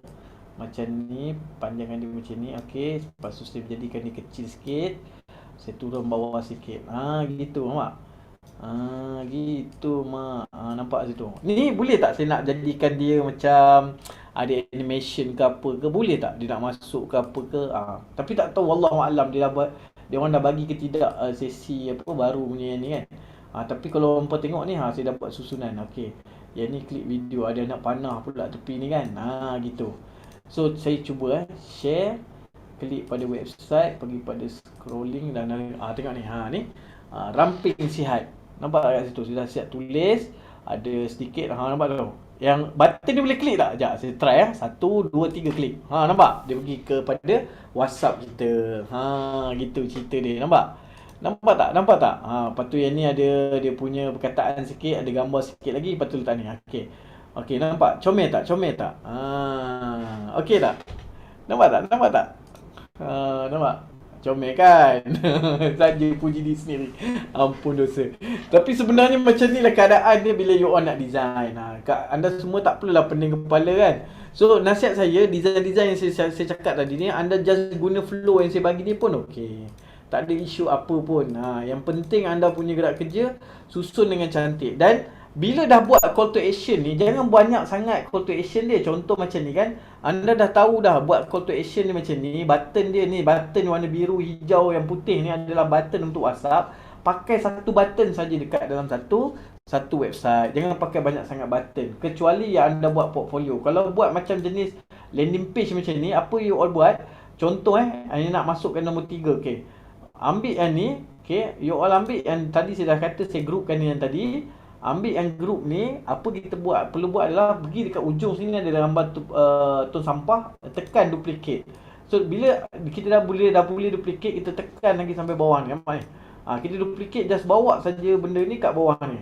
macam ni, panjangkan dia macam ni. Okey, lepas tu saya jadikan dia kecil sikit. Saya turun bawah sikit. Gitu, nampak? Gitu mak. Nampak situ. Ni boleh tak saya nak jadikan dia macam ada animation ke apa ke, boleh tak dia nak masuk ke apa ke. Tapi tak tahu, wallahu alam dia dah buat, dia orang dah bagi ke tidak sesi apa baru punya ni kan. Tapi kalau hampa tengok ni, saya dah buat susunan. Okey, yang ni klip video, ada anak panah pula tepi ni kan. Gitu. So saya cuba share, klik pada website, pergi pada scrolling dan tengok ni. Ni ramping sihat. Nampak tak kat situ? Saya dah siap tulis, ada sedikit. Nampak tu? Yang button dia boleh klik tak? Sekejap, saya try 1, 2, 3 klik. Nampak? Dia pergi kepada WhatsApp kita. Gitu cerita dia. Nampak? Nampak tak? Nampak tak? Lepas tu yang ni ada dia punya perkataan sikit, ada gambar sikit lagi, lepas tu letak ni. Okey. Okey, nampak? Comel tak? Comel tak? Okey tak? Nampak tak? Nampak tak? Nampak? Comel kan? Saja puji diri sendiri. Ampun dosa. Tapi sebenarnya macam ni lah keadaan dia bila you all nak design. Anda semua tak perlulah pening kepala kan. So nasihat saya, design-design yang saya cakap tadi ni, anda just guna flow yang saya bagi ni pun okey. Tak ada isu apa pun. Yang penting anda punya gerak kerja susun dengan cantik. Dan bila dah buat call to action ni, jangan banyak sangat call to action dia. Contoh macam ni kan, anda dah tahu dah buat call to action ni macam ni. Button dia ni, button warna biru, hijau, yang putih ni adalah button untuk WhatsApp. Pakai satu button saja dekat dalam satu website. Jangan pakai banyak sangat button. Kecuali yang anda buat portfolio. Kalau buat macam jenis landing page macam ni, apa you all buat? Contoh ini nak masukkan nombor 3. Okey, ambil yang ni. Okey, you all ambil yang tadi saya dah kata, saya groupkan yang tadi. Ambil yang group ni, apa kita buat, perlu buat adalah pergi dekat ujung sini ada gambar tong sampah, tekan duplicate. So bila kita dah boleh duplicate, kita tekan lagi sampai bawah ni, nampak ni. Kita duplicate, just bawa saja benda ni kat bawah ni.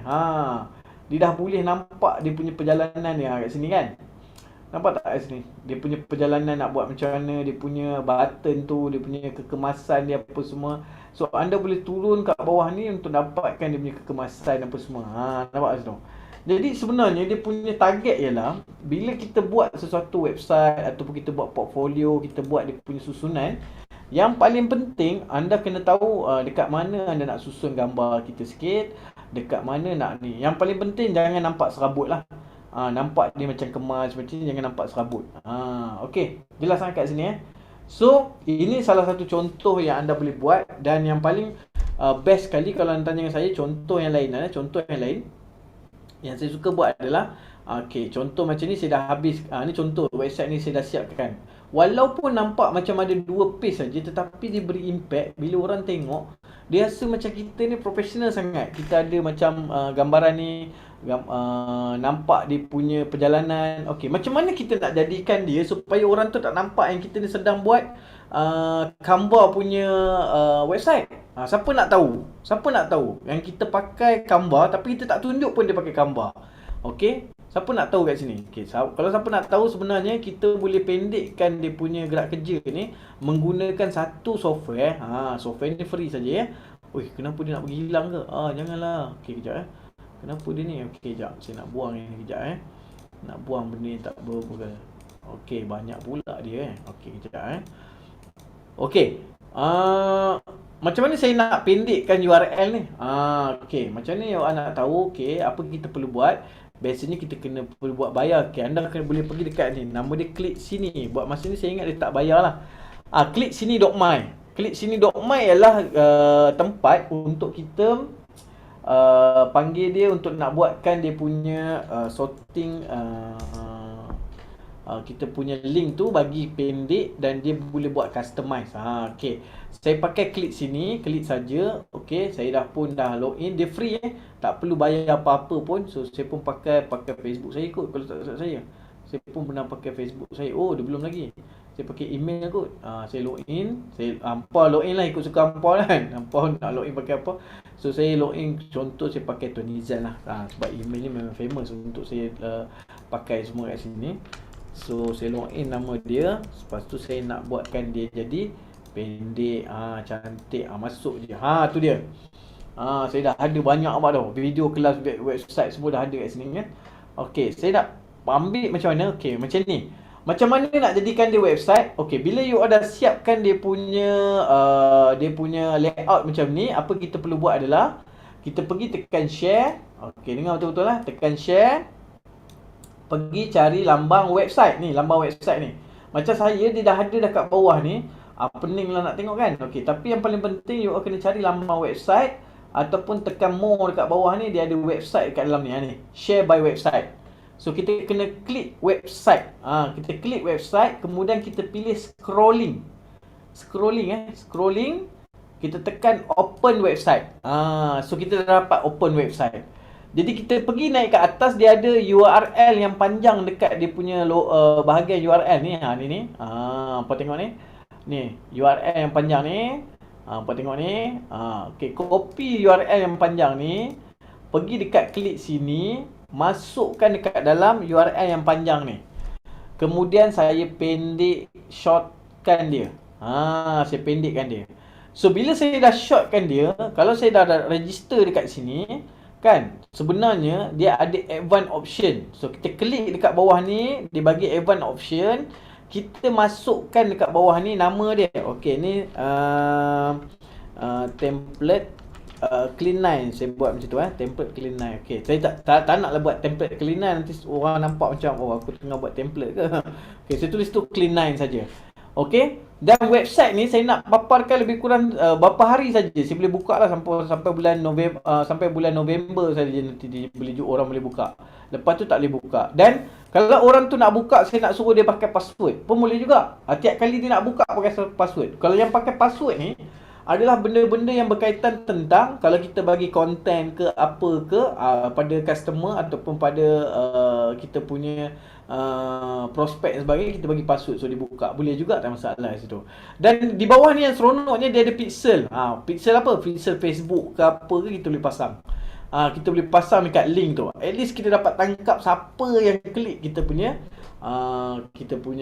Dia dah boleh nampak dia punya perjalanan ni kat sini kan. Nampak tak kat sini? Dia punya perjalanan nak buat macam mana, dia punya button tu, dia punya kekemasan dia apa semua. So anda boleh turun kat bawah ni untuk dapatkan dia punya kekemasan apa semua. Nampak tu? Jadi sebenarnya dia punya target ialah bila kita buat sesuatu website ataupun kita buat portfolio, kita buat dia punya susunan, yang paling penting anda kena tahu dekat mana anda nak susun gambar kita sikit, dekat mana nak ni. Yang paling penting jangan nampak serabut lah. Nampak dia macam kemas macam ni, jangan nampak serabut. Okey, jelas sangat kat sini So, ini salah satu contoh yang anda boleh buat. Dan yang paling best sekali kalau anda tanya dengan saya, contoh yang lain. Contoh yang lain yang saya suka buat adalah okey, contoh macam ni saya dah habis. Ni contoh website ni saya dah siapkan. Walaupun nampak macam ada 2 page saja, tetapi dia beri impact. Bila orang tengok, dia rasa macam kita ni profesional sangat. Kita ada macam gambaran ni, nampak dia punya perjalanan. Okey, macam mana kita nak jadikan dia supaya orang tu tak nampak yang kita ni sedang buat Canva punya website. Siapa nak tahu? Siapa nak tahu yang kita pakai Canva tapi kita tak tunjuk pun dia pakai Canva. Okey, siapa nak tahu kat sini? Okey, kalau siapa nak tahu, sebenarnya kita boleh pendekkan dia punya gerak kerja ni menggunakan satu software. Software ni free saja kenapa dia nak pergi hilang ke? Janganlah. Okey, kejap Kenapa dia ni? Okey, kejap. Saya nak buang ni kejap Nak buang benda ni tak berapa. Okey, banyak pula dia Okey, kejap Okey. Macam mana saya nak pendekkan URL ni? Okey, macam ni awak nak tahu. Okey, apa kita perlu buat? Biasanya kita perlu buat bayar. Okey, anda boleh pergi dekat ni. Nama dia klik sini. Buat masa ni saya ingat dia tak bayar lah. Klik sini.my. Klik sini.my ialah tempat untuk kita panggil dia untuk nak buatkan dia punya sorting kita punya link tu bagi pendek dan dia boleh buat customize. Okey. Saya pakai klik sini, klik saja. Okey, saya dah login, dia free tak perlu bayar apa-apa pun. So saya pun pakai Facebook saya kot kalau tak saya. Saya pun pernah pakai Facebook saya. Dia belum lagi. Saya pakai email kot. Saya login, saya hampa login lah, ikut suka hampa kan. Hampa nak login pakai apa. So saya login, contoh saya pakai Tonizan lah. Sebab email ni memang famous untuk saya pakai semua kat sini. So saya login nama dia. Lepas tu saya nak buatkan dia jadi pendek, cantik, masuk je. Tu dia. Saya dah ada banyak tau. Video kelas website semua dah ada kat sini kan. Okey, saya nak ambil macam mana? Okey, macam ni. Macam mana nak jadikan dia website? Okey, bila you dah siapkan dia punya layout macam ni, apa kita perlu buat adalah kita pergi tekan share. Okey, dengar betul-betul lah. Tekan share. pergi cari lambang website ni, lambang website ni. Macam saya dia dah ada dekat bawah ni. Pening lah nak tengok kan. Okey, tapi yang paling penting you all kena cari lambang website ataupun tekan more dekat bawah ni, dia ada website dekat dalam ni. Ni, share by website. So kita kena klik website. Kita klik website, kemudian kita pilih scrolling. Scrolling, kita tekan open website. So kita dah dapat open website. Jadi kita pergi naik ke atas, dia ada URL yang panjang dekat dia punya bahagian URL ni. Ni. Apa tengok ni? Ni, URL yang panjang ni. Apa tengok ni? Okey, copy URL yang panjang ni. Pergi dekat klik sini, masukkan dekat dalam URL yang panjang ni. Kemudian saya pendek shortkan dia. Saya pendekkan dia. So bila saya dah shortkan dia, kalau saya dah register dekat sini, kan, sebenarnya dia ada advanced option. So kita klik dekat bawah ni, dia bagi advanced option. Kita masukkan dekat bawah ni nama dia. Okey, ni template Clean9. Saya buat macam tu template Clean9. Okey, saya tak naklah buat template Clean9, nanti orang nampak macam aku tengah buat template ke. Okey, saya tulis tu Clean9 saja. Okey, dan website ni saya nak paparkan lebih kurang berapa hari saja. Saya boleh buka lah sampai bulan November, sampai bulan November saja nanti orang boleh buka. Lepas tu tak boleh buka. Dan kalau orang tu nak buka, saya nak suruh dia pakai password pun boleh juga. Tiap kali dia nak buka pakai password. Kalau yang pakai password ni adalah benda-benda yang berkaitan tentang kalau kita bagi konten ke apa ke pada customer ataupun pada kita punya prospek dan sebagainya, kita bagi password so dia buka. Boleh juga, tak masalah kat situ. Dan di bawah ni yang seronoknya dia ada pixel. Pixel apa? Pixel Facebook ke apa ke kita boleh pasang. Kita boleh pasang dekat link tu. At least kita dapat tangkap siapa yang klik kita punya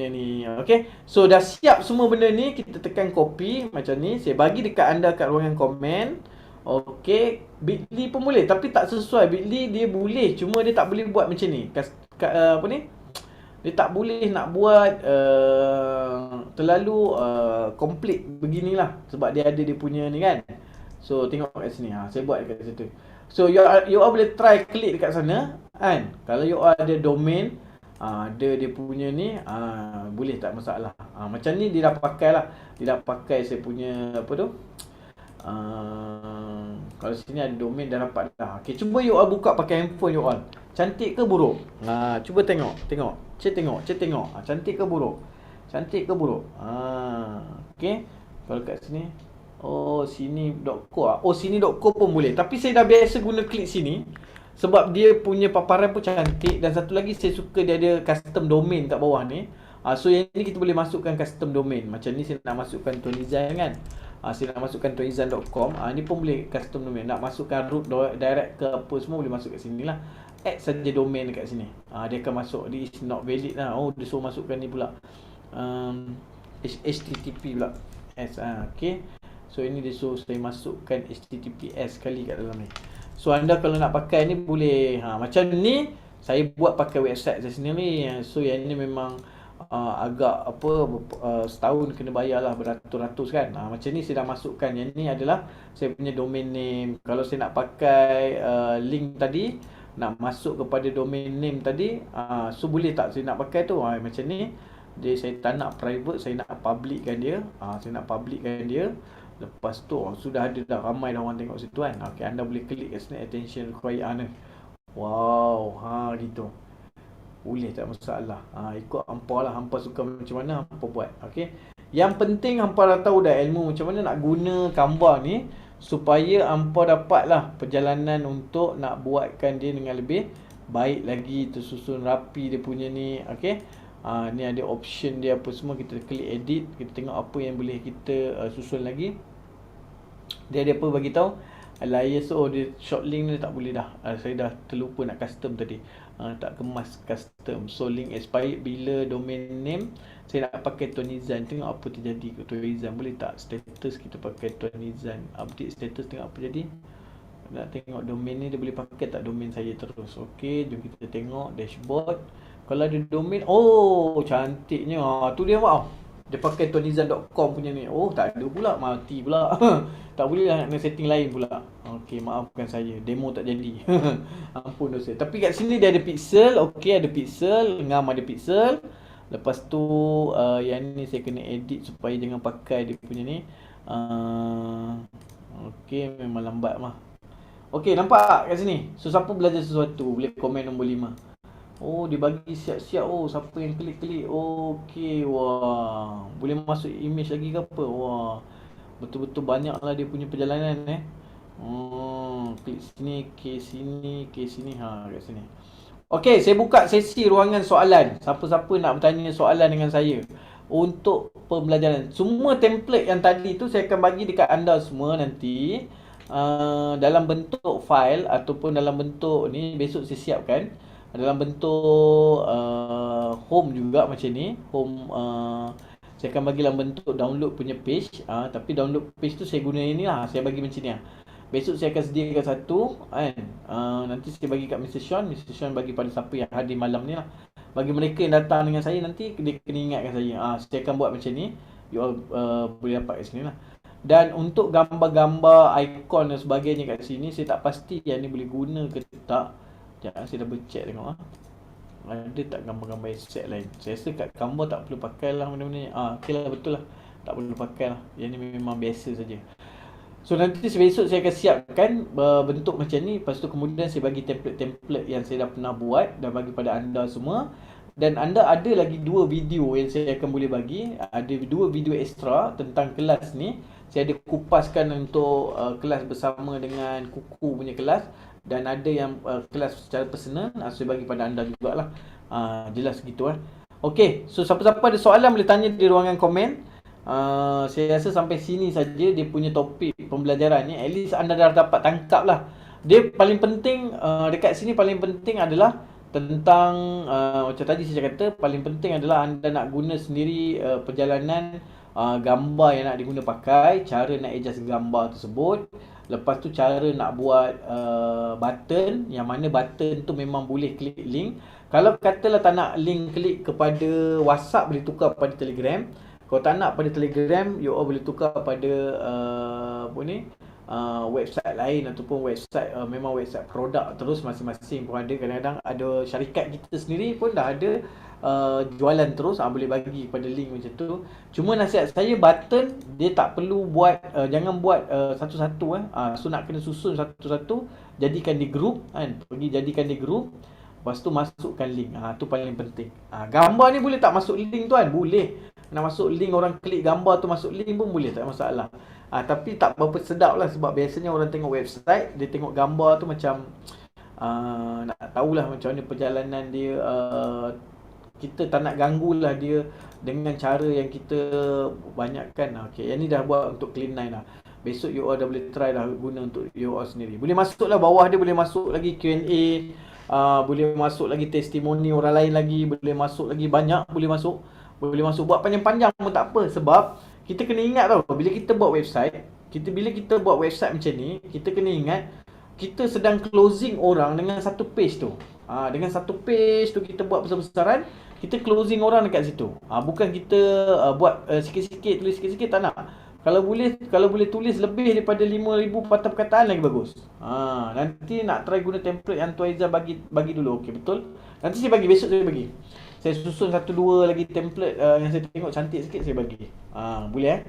ni. Okay, so dah siap semua benda ni. Kita tekan copy macam ni. Saya bagi dekat anda kat ruangan komen. Okay, Bitly pun boleh, tapi tak sesuai. Bitly dia boleh, cuma dia tak boleh buat macam ni. Apa ni, dia tak boleh nak buat terlalu complete beginilah, sebab dia ada dia punya ni kan. So tengok kat sini, saya buat dekat situ. So you all boleh try klik dekat sana kan. Kalau you all ada domain, ada dia punya ni, boleh, tak masalah. Macam ni dia dah pakai lah. Dia dah pakai saya punya apa tu, kalau sini ada domain dah dapat dah. Okay, cuba you all buka pakai handphone you all. Cantik ke buruk? Cuba tengok. Cik tengok. Cantik ke buruk? Okay, kalau kat sini, sini.co. Sini.co pun boleh. Tapi saya dah biasa guna klik sini sebab dia punya paparan pun cantik. Dan satu lagi saya suka dia ada custom domain kat bawah ni. So yang ni kita boleh masukkan custom domain. Macam ni saya nak masukkan Tuanizan kan. Saya nak masukkan tuanizan.com. Ni pun boleh custom domain. Nak masukkan root direct ke apa semua boleh masuk kat sini lah. Add saja domain dekat sini. Dia akan masuk. This is not valid lah. Dia suruh masukkan ni pula. HTTP pula. Okay. So ini dia suruh saya masukkan HTTPS sekali kat dalam ni. So anda kalau nak pakai ni boleh. Macam ni saya buat pakai website saya sendiri. So yang ni memang agak setahun kena bayar lah beratus-ratus kan. Macam ni saya dah masukkan. Yang ni adalah saya punya domain name. Kalau saya nak pakai link tadi, nak masuk kepada domain name tadi, so boleh tak saya nak pakai tu. Macam ni dia, saya tak nak private, saya nak publickan dia. Lepas tu sudah ada dah, ramai dah orang tengok situ kan. Okay, anda boleh klik kat sini attention required ni. Wow, gitu. Boleh, tak masalah. Ikut hampa lah, hampa suka macam mana hampa buat. Okay, yang penting hampa dah tahu dah ilmu macam mana nak guna Canva ni, supaya hampa dapatlah perjalanan untuk nak buatkan dia dengan lebih baik lagi, tersusun rapi dia punya ni. Okay, ni ada option dia apa semua. Kita klik edit, kita tengok apa yang boleh kita susun lagi. Dia ada apa bagi tahu alias. Dia short link ni tak boleh dah. Saya dah terlupa nak custom tadi. Tak kemas custom. So link expired bila domain name saya nak pakai Tuanizan. Tengok apa terjadi ke Tuanizan. Boleh tak status kita pakai Tuanizan. Update status, tengok apa jadi. Nak tengok domain ni dia boleh pakai tak domain saya terus. Okey, jom kita tengok dashboard. Kalau ada domain, cantiknya. Tu dia, wow. Dia pakai tuanizan.com punya ni. Oh, tak ada pula, mati pula. Tak boleh lah, nak setting lain pula. Okey, maafkan saya, demo tak jadi. Ampun dosa. Tapi kat sini dia ada pixel, okey, ada pixel, ngam ada pixel. Lepas tu yang ni saya kena edit supaya jangan pakai dia punya ni. Okey, memang lambat mah. Okey, nampak kat sini. So siapa belajar sesuatu boleh komen nombor 5. Oh, dia bagi siap-siap. Oh, siapa yang klik-klik. Okey, wah. Boleh masuk image lagi ke apa? Wah. Betul-betul banyaklah dia punya perjalanan klik sini, ke sini, ke sini. Ha, kat sini. Okey, saya buka sesi ruangan soalan. Siapa-siapa nak bertanya soalan dengan saya untuk pembelajaran. Semua template yang tadi tu saya akan bagi dekat anda semua nanti dalam bentuk file ataupun dalam bentuk ni, besok saya siapkan dalam bentuk home juga macam ni. Home saya akan bagi dalam bentuk download punya page. Tapi download page tu saya guna ini lah. Saya bagi macam ni lah. Besok saya akan sediakan satu kan. Nanti saya bagi kat Mr. Sean. Mr. Sean bagi pada siapa yang hadir malam ni lah. Bagi mereka yang datang dengan saya nanti, dia kena ingatkan saya. Saya akan buat macam ni. You all boleh dapat kat sini lah. Dan untuk gambar-gambar, ikon dan sebagainya kat sini, saya tak pasti yang ni boleh guna ke tak. Sekejap, saya double check tengok ada tak gambar-gambar asset lain. Saya rasa kat gambar tak perlu pakai lah benda-benda ni. Okey lah, betul lah, tak perlu pakai lah. Yang ni memang biasa saja. So nanti besok saya akan siapkan bentuk macam ni. Lepas tu kemudian saya bagi template-template yang saya dah pernah buat dan bagi pada anda semua. Dan anda ada lagi 2 video yang saya akan boleh bagi. Ada 2 video extra tentang kelas ni. Saya ada kupaskan untuk kelas bersama dengan Kuku punya kelas. Dan ada yang kelas secara personal, saya bagi pada anda jugalah. Jelas gitu lah. Okey, so siapa-siapa ada soalan boleh tanya di ruangan komen. Saya rasa sampai sini saja dia punya topik pembelajaran ni. At least anda dah dapat tangkap lah. Dia paling penting, dekat sini paling penting adalah tentang macam tadi saya kata, paling penting adalah anda nak guna sendiri perjalanan gambar yang nak diguna pakai, cara nak adjust gambar tersebut. Lepas tu cara nak buat button, yang mana button tu memang boleh klik link. Kalau katalah tak nak link klik kepada WhatsApp, boleh tukar pada Telegram. Kalau tak nak pada Telegram, you all boleh tukar pada website lain ataupun website memang website produk terus masing-masing pun ada. Kadang-kadang ada syarikat kita sendiri pun dah ada jualan terus, boleh bagi pada link macam tu. Cuma nasihat saya, button dia tak perlu buat jangan buat satu-satu so nak kena susun satu-satu, jadikan di group kan, pergi jadikan di group. Lepas tu masukkan link. Tu paling penting. Gambar ni boleh tak masuk link tuan? Boleh. Nak masuk link, orang klik gambar tu masuk link pun boleh, tak masalah. Tapi tak berapa sedap lah, sebab biasanya orang tengok website, dia tengok gambar tu macam nak tahulah macam mana perjalanan dia. Kita tak nak ganggulah dia dengan cara yang kita banyakkan. Okey, yang ni dah buat untuk Clean9 lah. Besok you all dah boleh try dah guna untuk you all sendiri. Boleh masuk lah bawah dia, boleh masuk lagi Q&A, boleh masuk lagi testimoni orang lain lagi, boleh masuk lagi banyak, boleh masuk buat panjang-panjang pun tak apa. Sebab kita kena ingat tau, bila kita buat website, bila kita buat website macam ni, kita kena ingat kita sedang closing orang dengan satu page tu. Dengan satu page tu kita buat besar-besaran, kita closing orang dekat situ. Bukan kita buat sikit-sikit, tulis sikit-sikit, tak nak. Kalau boleh tulis lebih daripada 5,000 patah perkataan lagi bagus. Nanti nak try guna template yang Tuan Aizah bagi dulu. Okey, betul? Nanti saya bagi, besok saya bagi. Saya susun 1-2 lagi template yang saya tengok cantik sikit, saya bagi. Boleh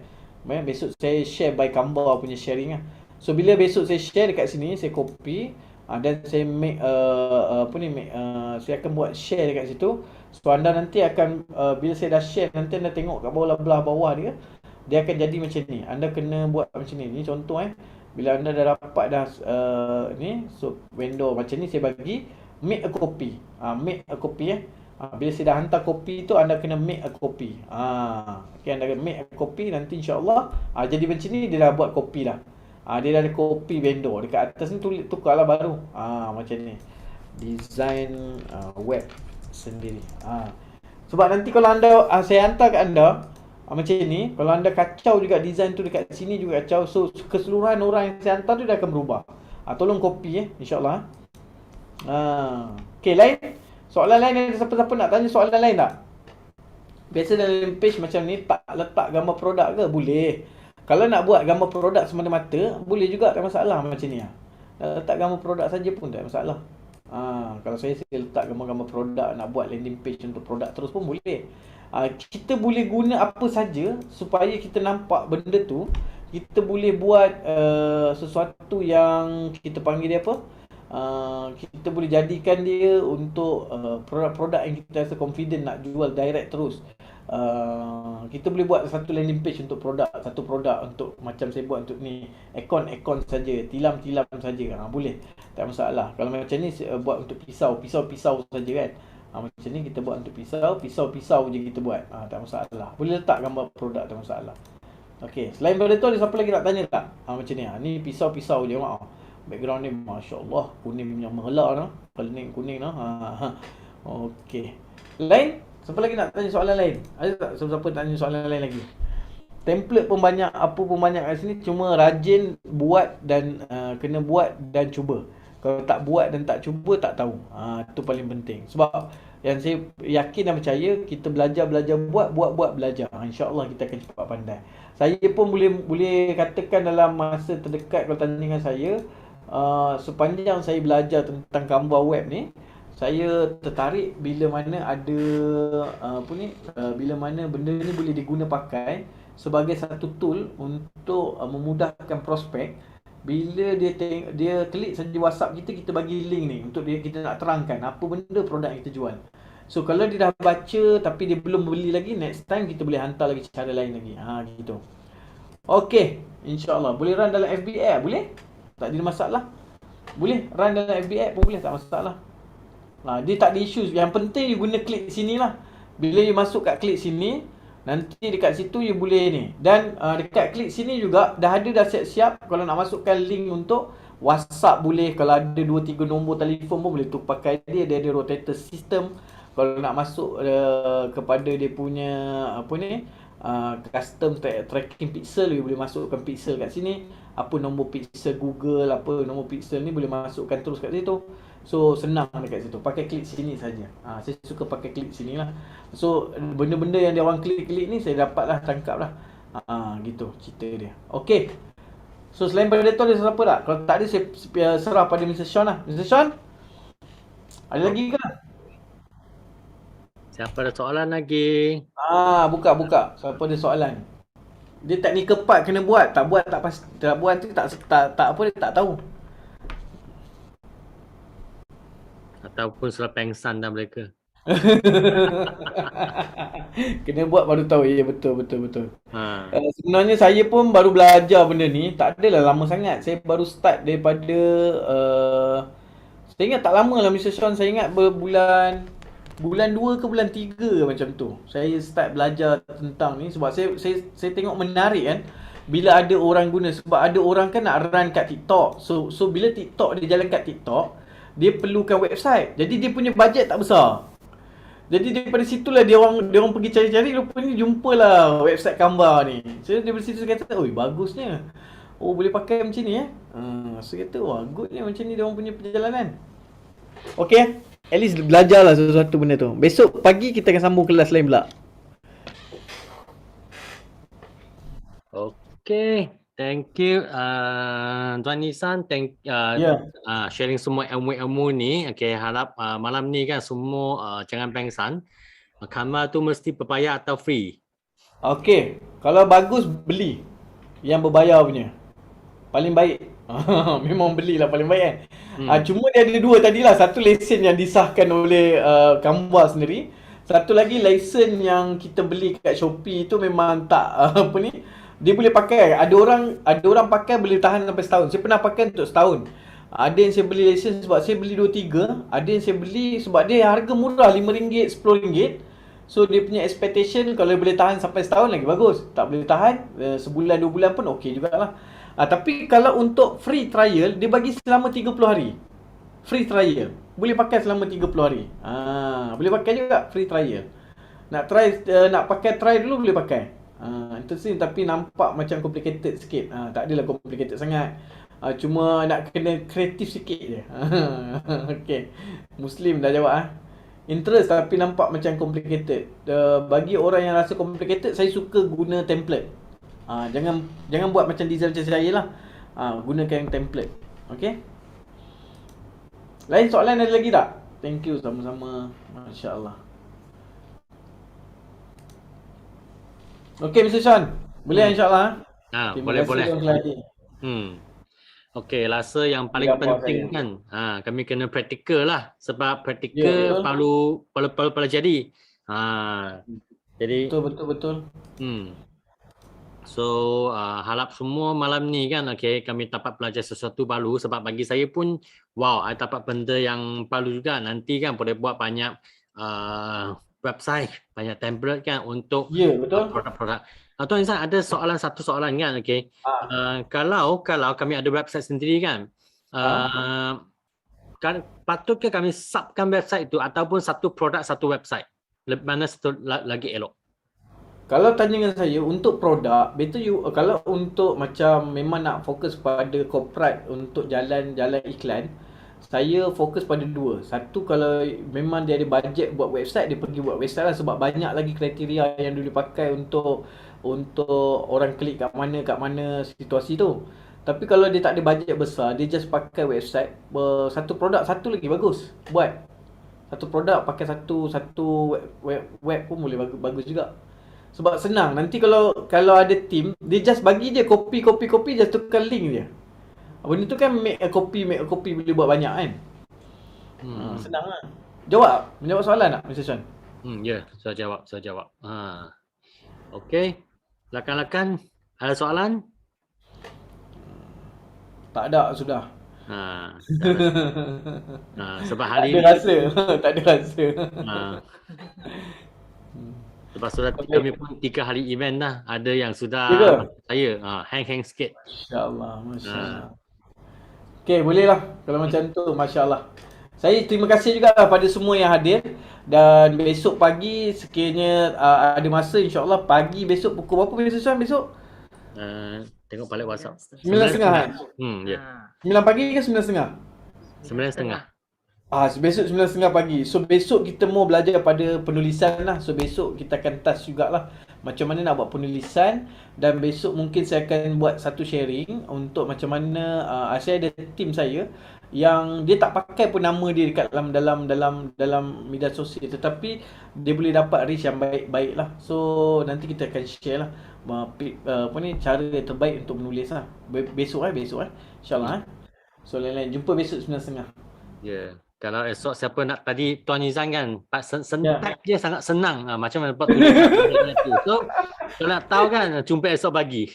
besok saya share by Canva punya sharing lah. So bila besok saya share dekat sini, saya copy dan saya make saya akan buat share dekat situ. So anda nanti akan bila saya dah share, nanti anda tengok kat bawah, belah bawah dia akan jadi macam ni. Anda kena buat macam ni. Ni contoh bila anda dah dapat dah ni, so window macam ni, saya bagi make a copy. Make a copy bila saya dah hantar copy tu, anda kena make a copy. Okay, anda kena make a copy, nanti insya-Allah jadi macam ni, dia dah buat copy dah. Dia dah ada copy vendor. Dekat atas ni tukarlah baru. Macam ni. Design web sendiri. Sebab nanti kalau anda saya hantar kat anda macam ni, kalau anda kacau juga design tu dekat sini juga kacau, so keseluruhan orang yang saya hantar tu dia akan berubah. Tolong copy insya-Allah. Okey, lain? Soalan lain, ada siapa-siapa nak tanya soalan lain tak? Biasa dalam landing page macam ni tak letak gambar produk ke? Boleh. Kalau nak buat gambar produk semata-mata, boleh juga, tak masalah macam ni. Letak gambar produk saja pun tak masalah. Kalau saya letak gambar-gambar produk, nak buat landing page untuk produk terus pun boleh. Kita boleh guna apa saja supaya kita nampak benda tu. Kita boleh buat sesuatu yang kita panggil dia apa? Kita boleh jadikan dia untuk produk-produk yang kita rasa confident nak jual direct terus. Kita boleh buat satu landing page untuk produk, satu produk untuk macam saya buat untuk ni, aircon saja, tilam saja. Boleh, tak masalah. Kalau macam ni buat untuk pisau saja kan. Macam ni kita buat untuk pisau je kita buat. Tak masalah. Boleh letak gambar produk, tak masalah. Okey, selain daripada tu ada siapa lagi nak tanya tak? Macam ni. Ni pisau je mak. Background ni masya-Allah kuning yang mengelak dah. Kuning dah. Okey. Lain? Siapa lagi nak tanya soalan lain? Ada tak siapa tanya soalan lain lagi? Template pun banyak, apa pun banyak kat sini, cuma rajin buat dan kena buat dan cuba. Kalau tak buat dan tak cuba, tak tahu. Itu paling penting. Sebab yang saya yakin dan percaya, kita belajar buat belajar. InsyaAllah kita akan cepat pandai. Saya pun boleh katakan dalam masa terdekat, kalau tanya dengan saya, sepanjang saya belajar tentang Canva web ni, saya tertarik bila mana ada bila mana benda ni boleh diguna pakai sebagai satu tool untuk memudahkan prospek. Bila dia klik saja WhatsApp kita bagi link ni untuk kita nak terangkan apa benda produk yang kita jual. So kalau dia dah baca tapi dia belum beli lagi, next time kita boleh hantar lagi cara lain lagi. Gitu. Okey, insya-Allah boleh run dalam FB app, boleh? Tak ada masalah. Boleh run dalam FB app pun boleh, tak masalah. Dia tak ada isu. Yang penting you guna klik sini lah. Bila you masuk kat klik sini, nanti dekat situ you boleh ni. Dan dekat klik sini juga dah siap-siap. Kalau nak masukkan link untuk WhatsApp boleh. Kalau ada 2-3 nombor telefon pun boleh tu pakai dia. Dia ada rotator system. Kalau nak masuk kepada dia punya custom tracking pixel, you boleh masukkan pixel kat sini. Apa nombor pixel Google, apa nombor pixel ni boleh masukkan terus kat situ. So senang dekat situ. Pakai klik sini saja. Saya suka pakai klik sini lah. So benda-benda yang dia orang klik-klik ni saya dapatlah, tangkap lah. Gitu cerita dia. Okey. So selain daripada tu ada siapa tak? Kalau tak ada saya serah pada Mr. Sean lah. Mr. Sean? Ada lagi ke? Siapa ada soalan lagi? Buka. Siapa ada soalan? Dia technical part kena buat. Tak buat nanti tak apa dia tak tahu. Ataupun sudah pengsan dah mereka. Kena buat baru tahu. Ya, betul. Sebenarnya saya pun baru belajar benda ni. Tak adalah lama sangat. Saya baru start daripada saya ingat tak lama lah Mr. Sean. Saya ingat bulan 2 ke bulan 3 macam tu. Saya start belajar tentang ni. Sebab saya tengok menarik kan, bila ada orang guna. Sebab ada orang kan nak run kat TikTok. So bila TikTok dia jalan kat TikTok, dia perlukan website. Jadi dia punya bajet tak besar. Jadi daripada situlah dia orang pergi cari-cari, rupanya jumpalah website Canva ni. So daripada situ saya kata, "Oi, bagusnya. Oh, boleh pakai macam ni saya kata, "Wah, goodnya macam ni dia orang punya perjalanan." Okey, at least belajarlah sesuatu benda tu. Besok pagi kita akan sambung kelas lain pula. Okey. Thank you Tuan Nisan, sharing semua ilmu-ilmu ni. Okey, harap malam ni kan semua jangan pengsan. Canva tu mesti berbayar atau free? Okey, kalau bagus beli. Yang berbayar punya. Paling baik. Memang belilah paling baik kan. Cuma dia ada dua tadilah. Satu lesen yang disahkan oleh Canva sendiri. Satu lagi lesen yang kita beli kat Shopee tu memang tak dia boleh pakai. Ada orang pakai boleh tahan sampai setahun. Saya pernah pakai untuk setahun. Ada yang saya beli lesen sebab saya beli 2-3. Ada yang saya beli sebab dia harga murah, RM5, RM10. So dia punya expectation kalau boleh tahan sampai setahun lagi bagus. Tak boleh tahan sebulan 2 bulan pun okey jugalah. Tapi kalau untuk free trial, dia bagi selama 30 hari. Free trial. Boleh pakai selama 30 hari. Boleh pakai juga free trial. Nak pakai try dulu boleh pakai. Interesting tapi nampak macam complicated sikit. Tak adalah complicated sangat. Cuma nak kena kreatif sikit je. Okey. Muslim dah jawab interest tapi nampak macam complicated. Bagi orang yang rasa complicated, saya suka guna template. Jangan buat macam design macam saya lah. Gunakan template. Okay? Lain soalan ada lagi tak? Thank you sama-sama. Masya Allah. Okay Mr. Sean. Boleh insyaAllah. Terima Boleh kasih boleh. sekali lagi. Okey, rasa yang paling Apa penting saya? kan, kami kena praktikal lah sebab Ya, praktikal betul. perlu jadi. Jadi Betul. so harap semua malam ni kan, okey, kami dapat belajar sesuatu baru sebab bagi saya pun wow, I dapat benda yang baru juga. Nanti kan boleh buat banyak website, banyak template kan untuk Ya, betul. produk-produk. Tuan Insan ada satu soalan kan, okey. Kalau kami ada website sendiri kan, patutkah kami subkan website itu ataupun satu produk satu website? Mana satu lagi elok? Kalau tanya dengan saya, untuk produk, better kalau untuk macam memang nak fokus pada corporate untuk jalan iklan, saya fokus pada dua. Satu, kalau memang dia ada bajet buat website, dia pergi buat website lah sebab banyak lagi kriteria yang dia pakai untuk orang klik kat mana situasi tu. Tapi kalau dia tak ada bajet besar, dia just pakai website, satu produk satu lagi bagus buat. Satu produk pakai satu web pun boleh bagus juga. Sebab senang. Nanti kalau ada team, dia just bagi je copy, just tukar link je. Benda tu kan make a copy boleh buat banyak kan. Senang lah. Menjawab soalan tak Mr. Sean? Ya, saya jawab. Okey. Rakan-rakan, ada soalan? Tak ada sudah. Sebab hari tak ada rasa. Tak ada rasa. Sebab sudah kami pun 3 hari event dah. Ada yang sudah saya hang sikit. Masya-Allah. Okey, boleh lah kalau macam tu. Masya-Allah. Saya terima kasih juga pada semua yang hadir. Dan besok pagi sekiranya ada masa, insya-Allah pagi besok pukul berapa Mr. Sean besok? Tengok balik WhatsApp. 9.30 kan? Ya. 9 pagi ke 9.30? 9.30. Besok 9.30 pagi. So besok kita mau belajar pada penulisan lah. So besok kita akan touch jugalah macam mana nak buat penulisan. Dan besok mungkin saya akan buat satu sharing untuk macam mana saya ada tim saya yang dia tak pakai pun nama dia dekat dalam media sosial, tetapi dia boleh dapat reach yang baik lah. So nanti kita akan share lah cara yang terbaik untuk menulis lah. Besok insyaAllah. So lain-lain jumpa besok 9.30. Ya. Kalau esok siapa nak tadi Tuan Nizam kan, sentak dia sangat senang macam mana buat tulisan itu. So kalau nak tahu kan, jumpa esok pagi.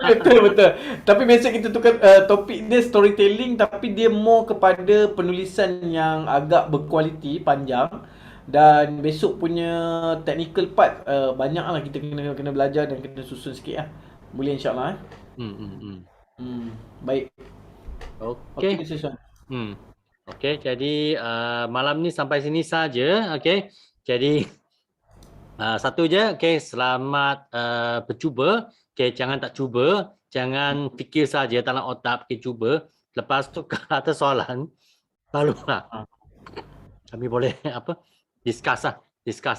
Betul. Tapi besok kita tukar topik dia storytelling, tapi dia more kepada penulisan yang agak berkualiti, panjang. Dan besok punya technical part banyak lah kita kena belajar dan kena susun sikit lah. Boleh insyaAllah. Baik. Okey. Mr. Sean. Okey, jadi malam ni sampai sini saja. Okey. Jadi satu je, okey, selamat bercuba. Okey, jangan tak cuba, jangan fikir saja dalam otak, okey, cuba. Lepas tu kalau ada soalan, barulah kami boleh discuss lah.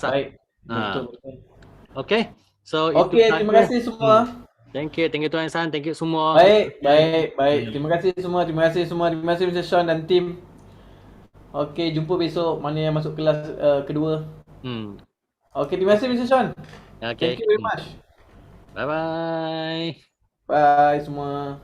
Baik. Betul. Okey. So okey, terima kasih semua. Thank you Tuan Insan, thank you semua. Baik. Terima kasih semua. Terima kasih Mr. Sean dan tim. Okey, jumpa besok mana yang masuk kelas kedua. Okey, terima kasih Mr. Sean. Okay. Thank you very much. Bye-bye. Bye semua.